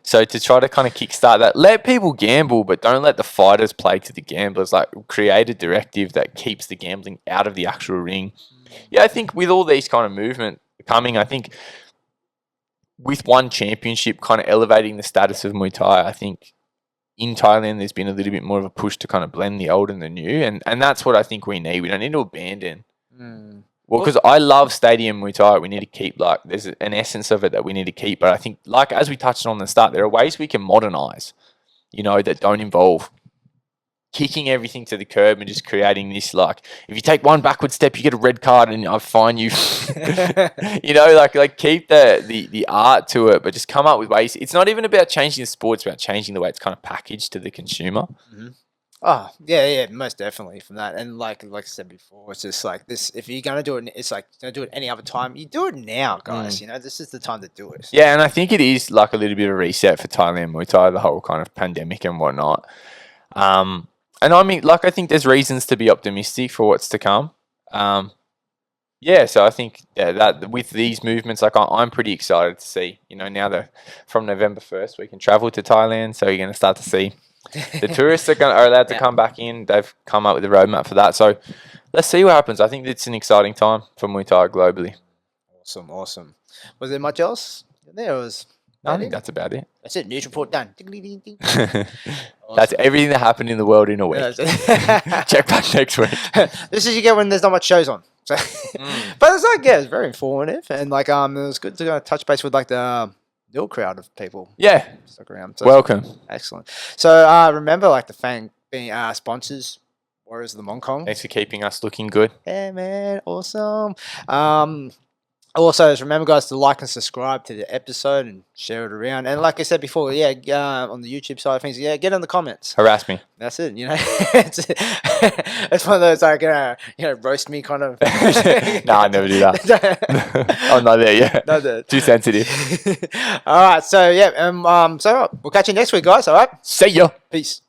So to try to kind of kickstart that, let people gamble, but don't let the fighters play to the gamblers. Like create a directive that keeps the gambling out of the actual ring. Yeah, I think with all these kind of movement coming, I think with one championship kind of elevating the status of Muay Thai, I think in Thailand, there's been a little bit more of a push to kind of blend the old and the new, and that's what I think we need. We don't need to abandon. Well, because I love stadium Muay Thai. We need to keep, like, there's an essence of it that we need to keep. But I think, like, as we touched on the start, there are ways we can modernize, that don't involve kicking everything to the curb and just creating this, like, if you take one backward step, you get a red card and I fine you. Like keep the art to it, but just come up with ways. It's not even about changing the sport, it's about changing the way it's kind of packaged to the consumer. Oh, yeah, most definitely from that. And like I said before, it's just like this, if you're going to do it, it's like, don't do it any other time. You do it now, guys. This is the time to do it. Yeah, and I think it is like a little bit of a reset for Thailand Muay Thai, the whole kind of pandemic and whatnot. And I mean, like, I think there's reasons to be optimistic for what's to come. So I think that with these movements, like, I'm pretty excited to see, now that from November 1st, we can travel to Thailand. So you're going to start to see the tourists are allowed to come back in. They've come up with a roadmap for that. So let's see what happens. I think it's an exciting time for Muay Thai globally. Awesome. Was there much else? There was... I think that's about it. That's it. News report done. Awesome. That's everything that happened in the world in a week. Check back next week. This is you get when there's not much shows on. So, but it's like, it's very informative, and like it was good to touch base with like the little crowd of people. Yeah, stuck around. So, welcome. Excellent. So remember, like the Fang being sponsors, Warriors of the Mongkong. Thanks for keeping us looking good. Yeah, man, awesome. Also, just remember, guys, to like and subscribe to the episode and share it around. And like I said before, on the YouTube side of things, get in the comments. Harass me. That's it. It's one of those like roast me kind of. No, I never do that. I'm not there yet. Not there. Too sensitive. All right. So so we'll catch you next week, guys. All right. See ya. Peace.